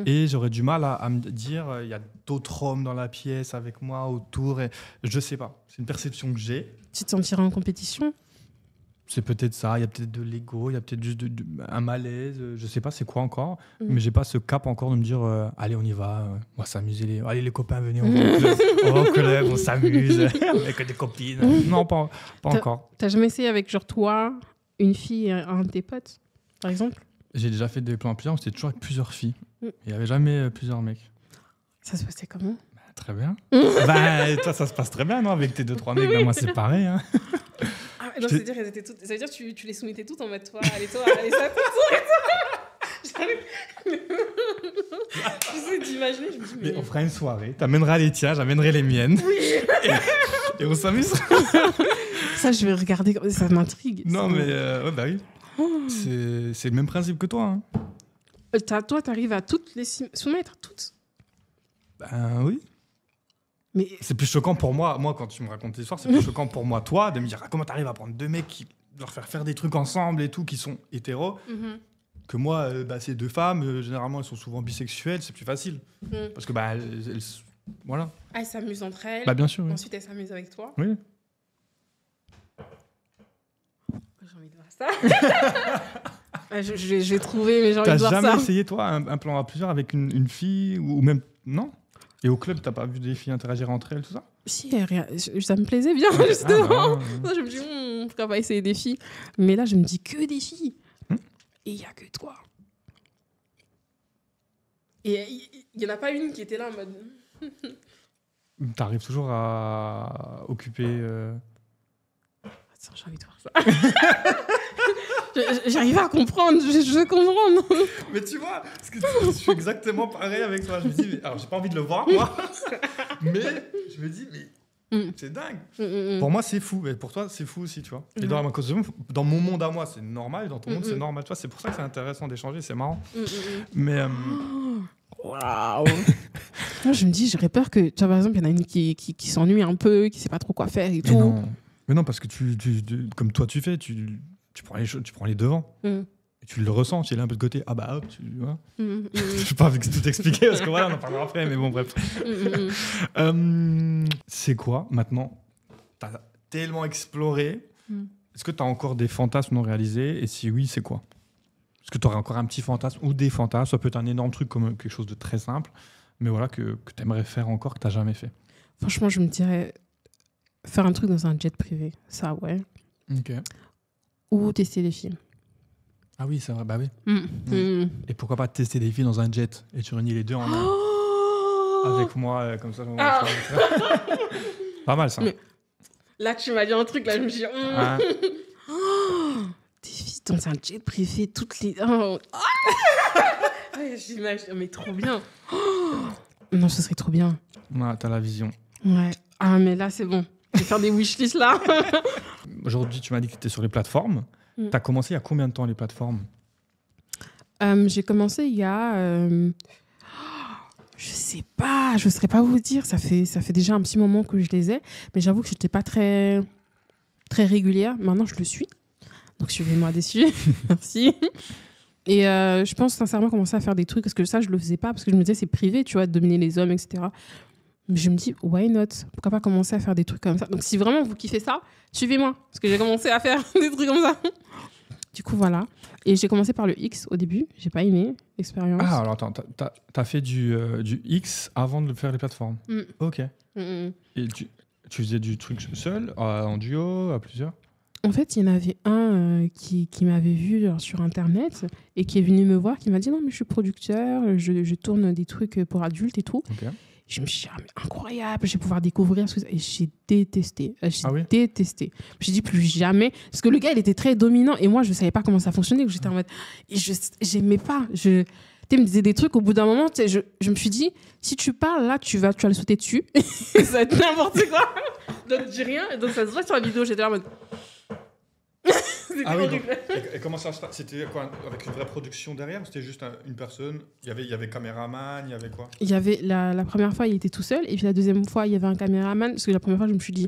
et j'aurais du mal à me dire, il y a d'autres hommes dans la pièce avec moi autour, et je sais pas. C'est une perception que j'ai. Tu te sentirais en compétition ? C'est peut-être ça, il y a peut-être de l'ego, il y a peut-être juste un malaise, je sais pas c'est quoi encore, mais j'ai pas ce cap encore de me dire allez on y va, on va s'amuser, allez les copains venez, on va au club, on s'amuse avec des copines. Non, pas encore. T'as jamais essayé avec genre toi, une fille et un de tes potes, par exemple ? J'ai déjà fait des plans à plusieurs, c'était toujours avec plusieurs filles. Il n'y avait jamais plusieurs mecs. Ça se passait comment ? Très bien. Toi ça se passe très bien non avec tes 2-3 mecs, moi c'est pareil. Hein. Non, c'est-à-dire qu'elles étaient toutes... Ça veut dire que tu les soumettais toutes en mode toi, allez, ça, J'essaie d'imaginer, je me dis... Mais on fera une soirée, t'amèneras les tiens, j'amènerai les miennes. Oui. et on s'amusera. Ça, je vais regarder, ça m'intrigue. Non, mais bah oui. C'est le même principe que toi. Hein. Toi, t'arrives à toutes les soumettre, toutes ? Ben oui. Mais... C'est plus choquant pour moi, quand tu me racontes l'histoire, c'est plus choquant pour moi, toi, de me dire comment t'arrives à prendre deux mecs qui leur faire des trucs ensemble et tout, qui sont hétéros, que moi, ces deux femmes, généralement, elles sont souvent bisexuelles, c'est plus facile. Parce que, voilà. Elles s'amusent entre elles. Bah, bien sûr. Oui. Ensuite, elles s'amusent avec toi. Oui. J'ai envie de voir ça. je vais trouver, mais j'ai envie de voir ça. T'as jamais essayé, toi, un plan à plusieurs avec une fille, ou même... Non ? Et au club, t'as pas vu des filles interagir entre elles, tout ça ? Si, ça me plaisait bien, justement. Je me dis, pourquoi pas essayer des filles ? Mais là, je me dis que des filles. Et il n'y a que toi. Et il n'y en a pas une qui était là en mode... T'arrives toujours à occuper... Attends, j'ai envie de voir ça. J'arrive à comprendre, je comprends. Mais tu vois, parce que je suis exactement pareil avec toi. Je me dis, alors j'ai pas envie de le voir, moi. Mais je me dis, c'est dingue. Pour moi, c'est fou. Mais pour toi, c'est fou aussi, tu vois. Et dans mon monde à moi, c'est normal. Dans ton monde, c'est normal. Tu vois, c'est pour ça que c'est intéressant d'échanger. C'est marrant. Mais... Waouh. Moi, je me dis, j'aurais peur que... Tu vois, par exemple, il y en a une qui s'ennuie un peu, qui sait pas trop quoi faire et tout. Mais non, parce que comme toi, tu fais... Tu prends les devants. Et tu le ressens, tu es là un peu de côté. Ah bah hop, tu vois. Je sais pas tout expliquer parce que voilà, on en parlera après, mais bon, bref. C'est quoi maintenant ? T'as tellement exploré. Est-ce que t'as encore des fantasmes non réalisés ? Et si oui, c'est quoi ? Est-ce que t'aurais encore un petit fantasme ou des fantasmes ? Ça peut être un énorme truc comme quelque chose de très simple, mais voilà, que t'aimerais faire encore, que t'as jamais fait. Franchement, je me dirais faire un truc dans un jet privé. Ça, ouais. Ok. Ou tester des films. Ah oui, c'est vrai, bah oui. Et pourquoi pas tester des films dans un jet et tu réunis les deux en un avec moi, comme ça. Pas mal ça. Mais là, tu m'as dit un truc, là, je me suis dit... Des filles dans un jet privé, toutes les... J'imagine, mais trop bien. Non, ce serait trop bien. Ouais, t'as la vision. Ouais. Ah, mais là, c'est bon. Je vais faire des wishlists, là. Aujourd'hui, tu m'as dit que tu étais sur les plateformes. Tu as commencé il y a combien de temps, les plateformes ? J'ai commencé il y a... je sais pas, je ne saurais pas vous dire. Ça fait déjà un petit moment que je les ai. Mais j'avoue que je n'étais pas très, très régulière. Maintenant, je le suis. Donc, suivez-moi dessus. Merci. Et je pense sincèrement commencer à faire des trucs, parce que ça, je le faisais pas, parce que je me disais, c'est privé, tu vois, de dominer les hommes, etc. Mais je me dis, why not? Pourquoi pas commencer à faire des trucs comme ça? Donc, si vraiment vous kiffez ça, suivez-moi, parce que j'ai commencé à faire des trucs comme ça. Du coup, voilà. Et j'ai commencé par le X au début. J'ai pas aimé l'expérience. Ah, alors attends, t'as fait du X avant de faire les plateformes. Ok. Et tu faisais du truc seul, en duo, à plusieurs? En fait, il y en avait un qui m'avait vu genre, sur Internet et qui est venu me voir, qui m'a dit non, mais je suis producteur, je tourne des trucs pour adultes et tout. Ok. Je me suis dit, ah, mais incroyable, je vais pouvoir découvrir ce que et j'ai détesté. Détesté. J'ai dit plus jamais. Parce que le gars, il était très dominant et moi, je ne savais pas comment ça fonctionnait. J'étais en mode. Et j'aimais pas. Il me disait des trucs, au bout d'un moment, je me suis dit, si tu parles là, tu vas le sauter dessus. Ça va être n'importe quoi. Donc, je dis rien. Et donc, ça se voit sur la vidéo. J'étais là en mode. Ah oui, donc, et comment ça se passe? C'était quoi, avec une vraie production derrière ou c'était juste une personne? Il y avait caméraman, il y avait quoi? Il y avait la première fois, il était tout seul. Et puis la deuxième fois, il y avait un caméraman. Parce que la première fois, je me suis dit,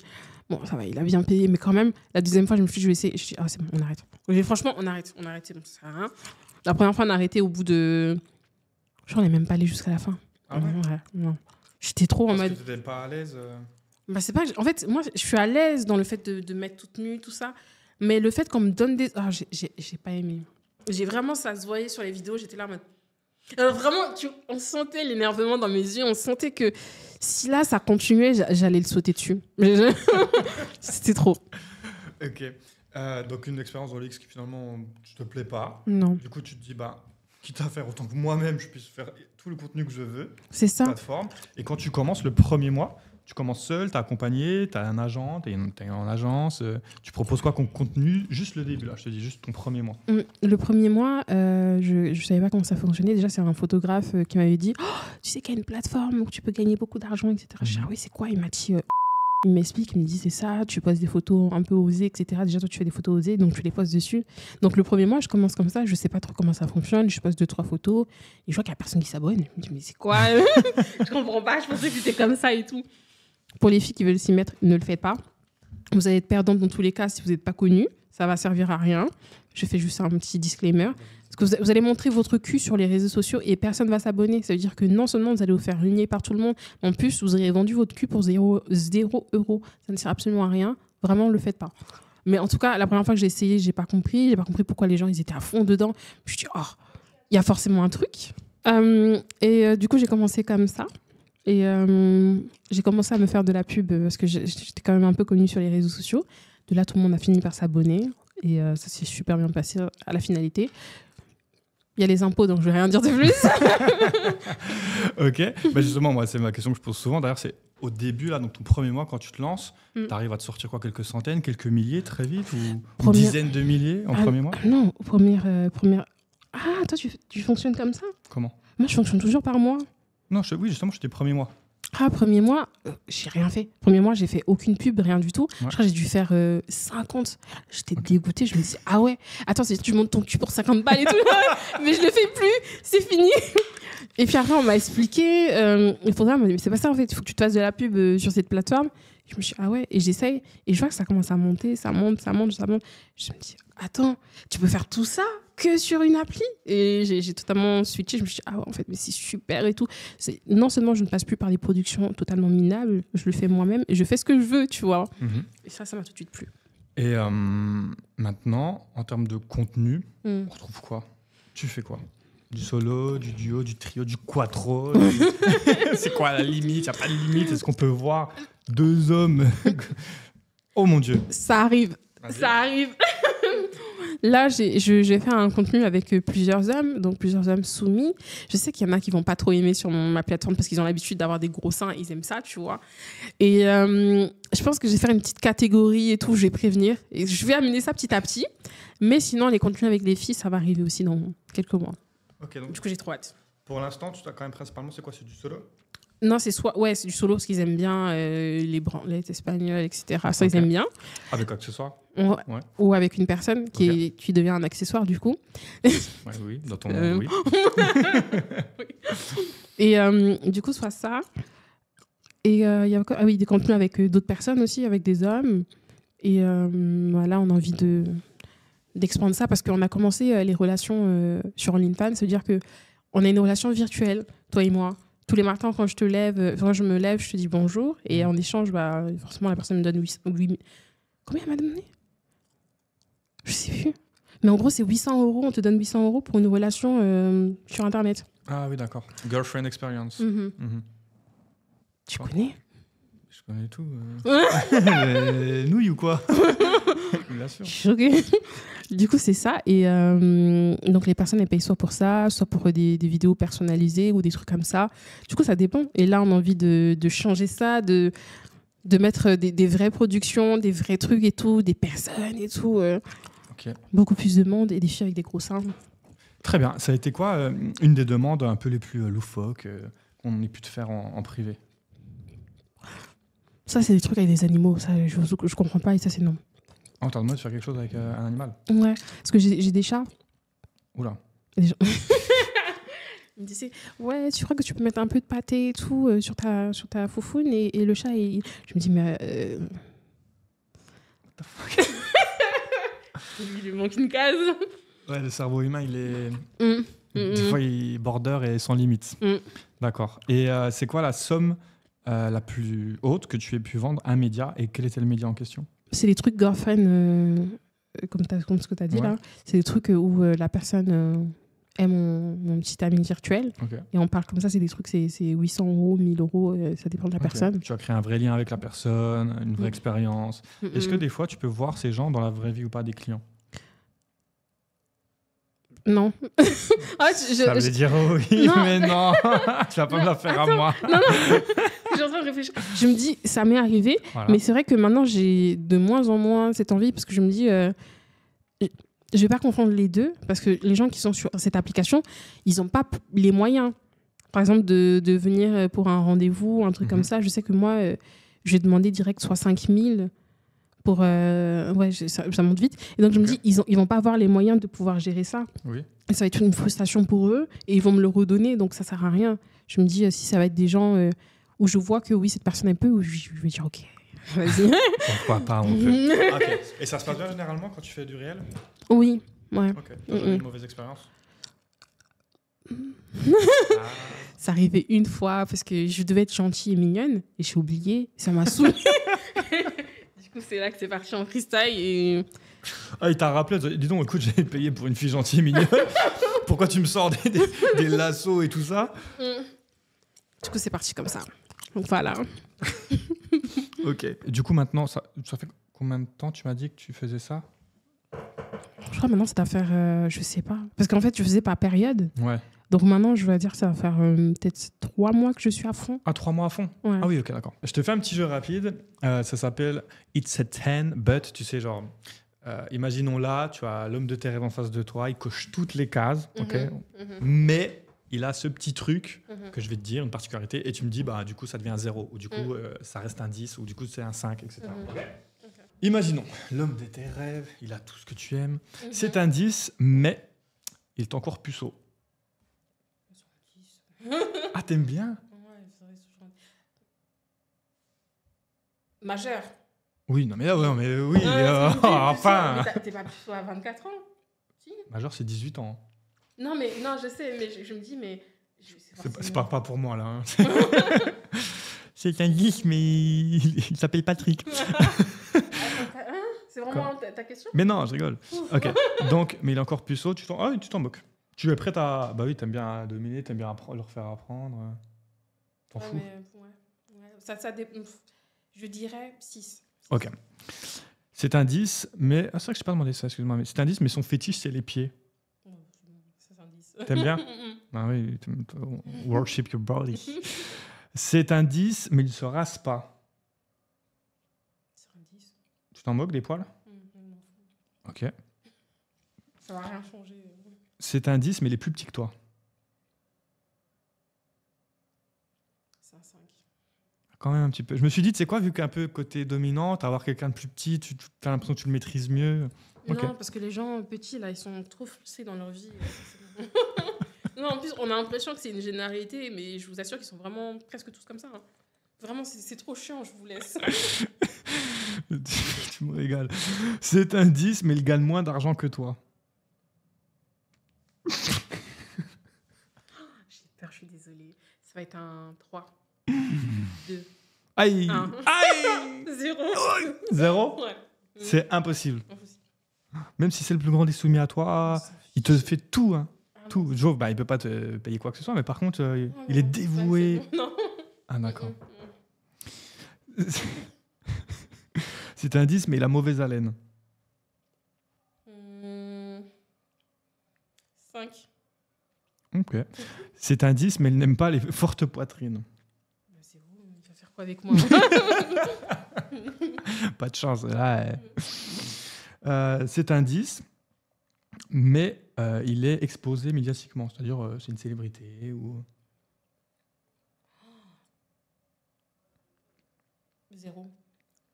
bon, ça va, il a bien payé. Mais quand même, la deuxième fois, je me suis dit, je vais essayer. Je me suis dit, ah, c'est bon, on arrête. Franchement, on arrête. C'est bon, ça sert à rien. La première fois, on a arrêté au bout de. Je crois qu'on n'est même pas allé jusqu'à la fin. Ah ouais? Non. J'étais trop en mode. Parce que tu n'étais pas à l'aise Bah, c'est pas. En fait, moi, je suis à l'aise dans le fait de mettre toute nue, tout ça. Mais le fait qu'on me donne des... Ah, j'ai pas aimé. J'ai vraiment... Ça se voyait sur les vidéos. J'étais là en mode... Alors vraiment, on sentait l'énervement dans mes yeux. On sentait que si là, ça continuait, j'allais le sauter dessus. C'était trop. Ok. Donc, une expérience dans l'X qui finalement ne te plaît pas. Non. Du coup, tu te dis, bah, quitte à faire autant que moi-même, je puisse faire tout le contenu que je veux. C'est ça. Plateforme. Et quand tu commences le premier mois... Tu commences seul, tu es accompagné, tu as un agent, tu es en agence. Tu proposes quoi comme contenu? Juste le début, là, je te dis, juste ton premier mois. Le premier mois, je ne savais pas comment ça fonctionnait. Déjà, c'est un photographe qui m'avait dit tu sais qu'il y a une plateforme où tu peux gagner beaucoup d'argent, etc. Je dis ah oui, c'est quoi? Il m'a dit il m'explique, il me dit c'est ça, tu poses des photos un peu osées, etc. Déjà, toi, tu fais des photos osées, donc tu les postes dessus. Donc, le premier mois, je commence comme ça, je ne sais pas trop comment ça fonctionne. Je poste 2-3 photos et je vois qu'il n'y a personne qui s'abonne. Je me dis mais c'est quoi? Je comprends pas, je pensais que c'était comme ça et tout. Pour les filles qui veulent s'y mettre, ne le faites pas. Vous allez être perdante dans tous les cas si vous n'êtes pas connue. Ça va servir à rien. Je fais juste un petit disclaimer. Parce que vous allez montrer votre cul sur les réseaux sociaux et personne ne va s'abonner. Ça veut dire que non seulement vous allez vous faire renier par tout le monde, en plus, vous aurez vendu votre cul pour 0 €. Ça ne sert absolument à rien. Vraiment, ne le faites pas. Mais en tout cas, la première fois que j'ai essayé, je n'ai pas compris. Je n'ai pas compris pourquoi les gens ils étaient à fond dedans. Je me suis dit, il y a forcément un truc. Du coup, j'ai commencé comme ça. Et j'ai commencé à me faire de la pub parce que j'étais quand même un peu connue sur les réseaux sociaux. De là, tout le monde a fini par s'abonner. Et ça s'est super bien passé à la finalité. Il y a les impôts, donc je ne vais rien dire de plus. Ok. Bah justement, moi, c'est ma question que je pose souvent. D'ailleurs, c'est au début, là, donc ton premier mois, quand tu te lances, tu arrives à te sortir quoi, quelques centaines, quelques milliers très vite ou dizaines de milliers en premier mois? Non, première... Ah, toi, tu fonctionnes comme ça? Comment? Moi, je fonctionne toujours par mois. Non, oui, justement, j'étais premier mois. Ah, premier mois, j'ai rien fait. Premier mois, j'ai fait aucune pub, rien du tout. Ouais. Je crois que j'ai dû faire 50. J'étais dégoûtée. Je me dis, ah ouais, attends, tu montes ton cul pour 50 balles et tout. Mais je le fais plus, c'est fini. Et puis après, on m'a expliqué. Il faudra, mais c'est pas ça en fait. Il faut que tu te fasses de la pub sur cette plateforme. Je me suis dit, ah ouais, et j'essaye. Et je vois que ça commence à monter, ça monte. Je me dis, attends, tu peux faire tout ça que sur une appli? Et j'ai totalement switché. Je me suis dit, ah ouais, en fait, mais c'est super et tout. Non seulement je ne passe plus par des productions totalement minables, je le fais moi-même et je fais ce que je veux, tu vois. Et ça m'a tout de suite plu. Et maintenant, en termes de contenu, on retrouve quoi? Tu fais quoi? Du solo, du duo, du trio, du quattro? C'est quoi la limite? Il n'y a pas de limite. Est-ce qu'on peut voir 2 hommes? Oh mon Dieu. Ça arrive. Vas-y. Ça arrive. Là, je vais faire un contenu avec plusieurs hommes, donc plusieurs hommes soumis. Je sais qu'il y en a qui vont pas trop aimer sur ma plateforme parce qu'ils ont l'habitude d'avoir des gros seins, ils aiment ça, tu vois. Et je pense que je vais faire une petite catégorie et tout, je vais prévenir. Et je vais amener ça petit à petit. Mais sinon, les contenus avec les filles, ça va arriver aussi dans quelques mois. Okay, donc, du coup, j'ai trop hâte. Pour l'instant, tu as quand même principalement, c'est quoi? C'est du solo? Non, c'est du solo parce qu'ils aiment bien les branlettes espagnoles, etc. Ça, ils aiment bien. Avec accessoires? Ouais. Ou avec une personne qui devient un accessoire, du coup. Oui, dans ton monde, oui. Et du coup, soit ça. Et il y a des contenus avec d'autres personnes aussi, avec des hommes. Et là, on a envie de d'expandre ça parce qu'on a commencé les relations sur OnlyFans, c'est-à-dire qu'on a une relation virtuelle, toi et moi. Tous les matins, quand je me lève, je te dis bonjour. Et en échange, forcément, la personne me donne 800. Combien elle m'a donné ? Je sais plus. Mais en gros, c'est 800 €. On te donne 800 € pour une relation sur Internet. Ah oui, d'accord. Girlfriend experience. Tu connais ? Je connais tout. Nouilles ou quoi ? Bien sûr. Je suis choquée. Du coup, c'est ça. Et donc, les personnes, elles payent soit pour ça, soit pour des vidéos personnalisées ou des trucs comme ça. Du coup, ça dépend. Et là, on a envie de changer ça, de mettre des vraies productions, des vrais trucs et tout, des personnes et tout. Okay. Beaucoup plus de monde et des filles avec des gros seins. Très bien. Ça a été quoi une des demandes un peu les plus loufoques qu'on ait pu te faire en privé ? Ça, c'est des trucs avec des animaux. Ça, je comprends pas et ça, c'est non. Ah, on t'a demandé de faire quelque chose avec un animal ? Ouais, parce que j'ai des chats. Oula. Ils me disaient, ouais, tu crois que tu peux mettre un peu de pâté et tout sur ta foufoune et le chat, je me dis, mais... What the fuck ? Il lui manque une case. Ouais, le cerveau humain, il est... Des fois, il border et sans limite. D'accord. Et c'est quoi la somme la plus haute que tu aies pu vendre à un média et quel était le média en question ? C'est les trucs girlfriend, comme ce que tu as dit là. C'est des trucs où la personne est mon petit ami virtuel. Okay. Et on parle comme ça, c'est des trucs, c'est 800 €, 1000 €, ça dépend de la personne. Tu as créé un vrai lien avec la personne, une vraie expérience. Est-ce que des fois, tu peux voir ces gens dans la vraie vie ou pas, des clients ? Non. Ça veut dire oui, non. Mais non. Tu vas pas me la faire à moi. Non. Je suis en train de réfléchir. Je me dis, ça m'est arrivé, mais c'est vrai que maintenant, j'ai de moins en moins cette envie parce que je me dis, je vais pas confondre les deux parce que les gens qui sont sur cette application, ils n'ont pas les moyens. Par exemple, de venir pour un rendez-vous, un truc comme ça. Je sais que moi, je vais demander direct soit 5 000 pour... ça monte vite. Et donc, je me dis, ils vont pas avoir les moyens de pouvoir gérer ça. Oui. Et ça va être une frustration pour eux et ils vont me le redonner, donc ça sert à rien. Je me dis, si ça va être des gens où je vois que oui, cette personne, elle peut, où je vais dire, ok, vas-y. Pourquoi pas, on peut. Okay. Et ça se passe bien généralement quand tu fais du réel ? Oui, ouais. Ok. T'as jamais eu une mauvaise expérience ? Ça arrivait une fois parce que je devais être gentille et mignonne et j'ai oublié, ça m'a saoulée. Du coup, c'est là que c'est parti en freestyle et... Ah, il t'a rappelé, dis donc, écoute, j'ai payé pour une fille gentille et mignonne. Pourquoi tu me sors des lassos et tout ça ? Du coup, c'est parti comme ça. Donc voilà. Ok. Et du coup, maintenant, ça fait combien de temps tu m'as dit que tu faisais ça ? Je crois maintenant, ça doit faire, je sais pas. Parce qu'en fait, je faisais par période. Ouais. Donc maintenant, je vais dire que ça va faire peut-être 3 mois que je suis à fond. Ah, 3 mois à fond ? Ouais. Ah oui, ok, d'accord. Je te fais un petit jeu rapide. Ça s'appelle It's a 10, but, tu sais, genre... imaginons là, tu as l'homme de tes rêves en face de toi, il coche toutes les cases, mais il a ce petit truc que je vais te dire, une particularité, et tu me dis, bah, du coup, ça devient un 0, ou du coup, ça reste un 10, ou du coup, c'est un 5, etc. Okay. Imaginons, l'homme de tes rêves, il a tout ce que tu aimes, c'est un 10, mais il est encore puceau. Ah, t'aimes bien ? Majeur. Oui, non, mais oui, enfin. T'es pas plutôt à 24 ans, si. Majeur, c'est 18 ans. Non, je sais, mais je me dis, mais... C'est pas pour moi, là. Hein. C'est un geek, mais il s'appelle Patrick. C'est vraiment ta question ? Mais non, je rigole. Ok, donc, mais il est encore puceau, tu t'en moques. Tu es prête à... Bah oui, t'aimes bien dominer, t'aimes bien leur faire apprendre. T'en fous ? Ça je dirais 6. Ok. C'est un 10, mais... Ah, c'est vrai que je n'ai pas demandé ça, excuse-moi. Mais c'est un 10, mais son fétiche, c'est les pieds. C'est un 10. T'aimes bien ? Ah oui, worship your body. C'est un 10, mais il ne se rase pas. C'est un 10. Tu t'en moques des poils ? Ok. Ça va rien changer. C'est un 10, mais il est plus petit que toi. C'est un 5. Quand même un petit peu. Je me suis dit, tu sais quoi, vu qu'un peu côté dominant, avoir quelqu'un de plus petit, tu as l'impression que tu le maîtrises mieux. Okay. Non, parce que les gens petits, là, ils sont trop frustrés dans leur vie. Non, en plus, on a l'impression que c'est une généralité, mais je vous assure qu'ils sont vraiment presque tous comme ça. Hein. Vraiment, c'est trop chiant, je vous laisse. Tu Tu me régales. C'est un 10, mais il gagne moins d'argent que toi. J'ai peur, je suis désolée. Ça va être un 3. 2. Aïe 1. Aïe 0. 0 Ouais. C'est impossible. Même si c'est le plus grand des soumis à toi, il te fait tout. Hein. Tout. Jove, il peut pas te payer quoi que ce soit, mais par contre, il est dévoué. Non. Ah, d'accord. C'est un 10, mais il a mauvaise haleine. 5. Ok. C'est un 10, mais il n'aime pas les fortes poitrines. C'est où? Il va faire quoi avec moi? Pas de chance. Là, c'est un 10, mais il est exposé médiatiquement. C'est-à-dire, c'est une célébrité ou... 0.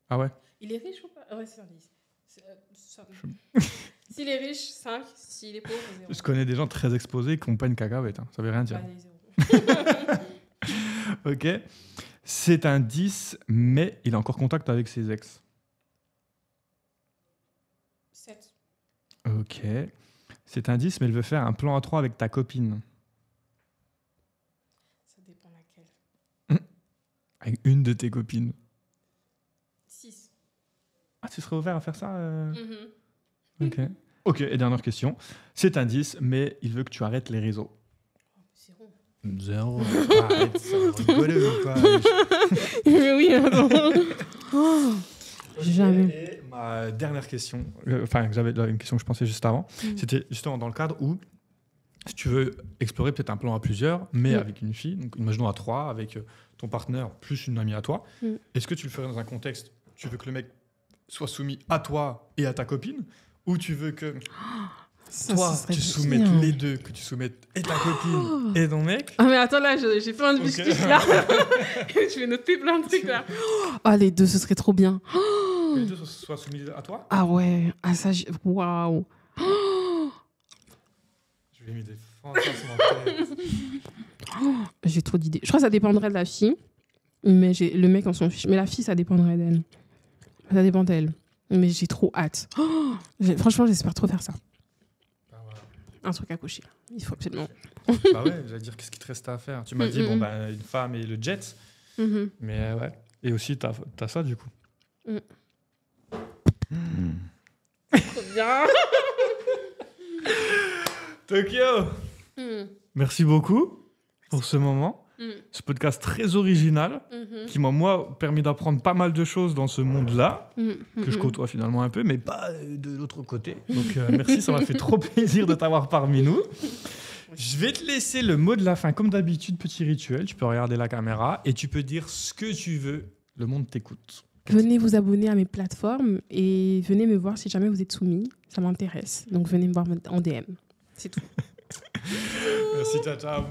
Ah ouais? Il est riche ou pas? Ouais, c'est un 10. S'il est riche, 5. S'il est pauvre, 0. Je connais des gens très exposés qui n'ont pas une cacahuète. Hein. Ça veut rien dire. Allez, 0. Ok. C'est un 10, mais il a encore contact avec ses ex. 7. Ok. C'est un 10, mais il veut faire un plan à 3 avec ta copine. Ça dépend laquelle. Avec une de tes copines. 6. Ah, tu serais ouvert à faire ça Ok. Ok, et dernière question. C'est un 10, mais il veut que tu arrêtes les réseaux. 0. 0. Arrête ça, rigolez ou quoi? Mais oui, attends. Jamais. Et ma dernière question, j'avais une question que je pensais juste avant, c'était justement dans le cadre où, si tu veux explorer peut-être un plan à plusieurs, mais avec une fille, donc imaginons à 3, avec ton partenaire plus une amie à toi, est-ce que tu le ferais dans un contexte, tu veux que le mec soit soumis à toi et à ta copine, ou tu veux que toi, tu soumettes les deux, que tu soumettes et ta copine et ton mec? Ah mais attends, là, j'ai plein de biscuits là. Je vais noter plein de trucs là. Ah, les deux, ce serait trop bien. Que les deux soient soumis à toi? Ah ouais, ah ça, waouh. Je lui ai mis des fantasmes en tête. J'ai trop d'idées. Je crois que ça dépendrait de la fille, mais le mec, on s'en fiche. Mais la fille, ça dépendrait d'elle. Ça dépend d'elle. Mais j'ai trop hâte. Franchement, j'espère trop faire ça. Ah, voilà. Un truc à coucher. Il faut absolument. Bah ouais, j'allais dire, qu'est-ce qu'il te reste à faire? Tu m'as dit, bon, une femme et le jet. Mais ouais. Et aussi, t'as ça, du coup. Trop bien. Tokyo, merci beaucoup pour ce moment. Ce podcast très original qui m'a, moi, permis d'apprendre pas mal de choses dans ce monde-là, que je côtoie finalement un peu, mais pas de l'autre côté. Donc, merci, ça m'a fait trop plaisir de t'avoir parmi nous. Je vais te laisser le mot de la fin. Comme d'habitude, petit rituel, tu peux regarder la caméra et tu peux dire ce que tu veux. Le monde t'écoute. Venez vous abonner à mes plateformes et venez me voir si jamais vous êtes soumis. Ça m'intéresse. Donc, venez me voir en DM. C'est tout. Merci, ciao, ciao.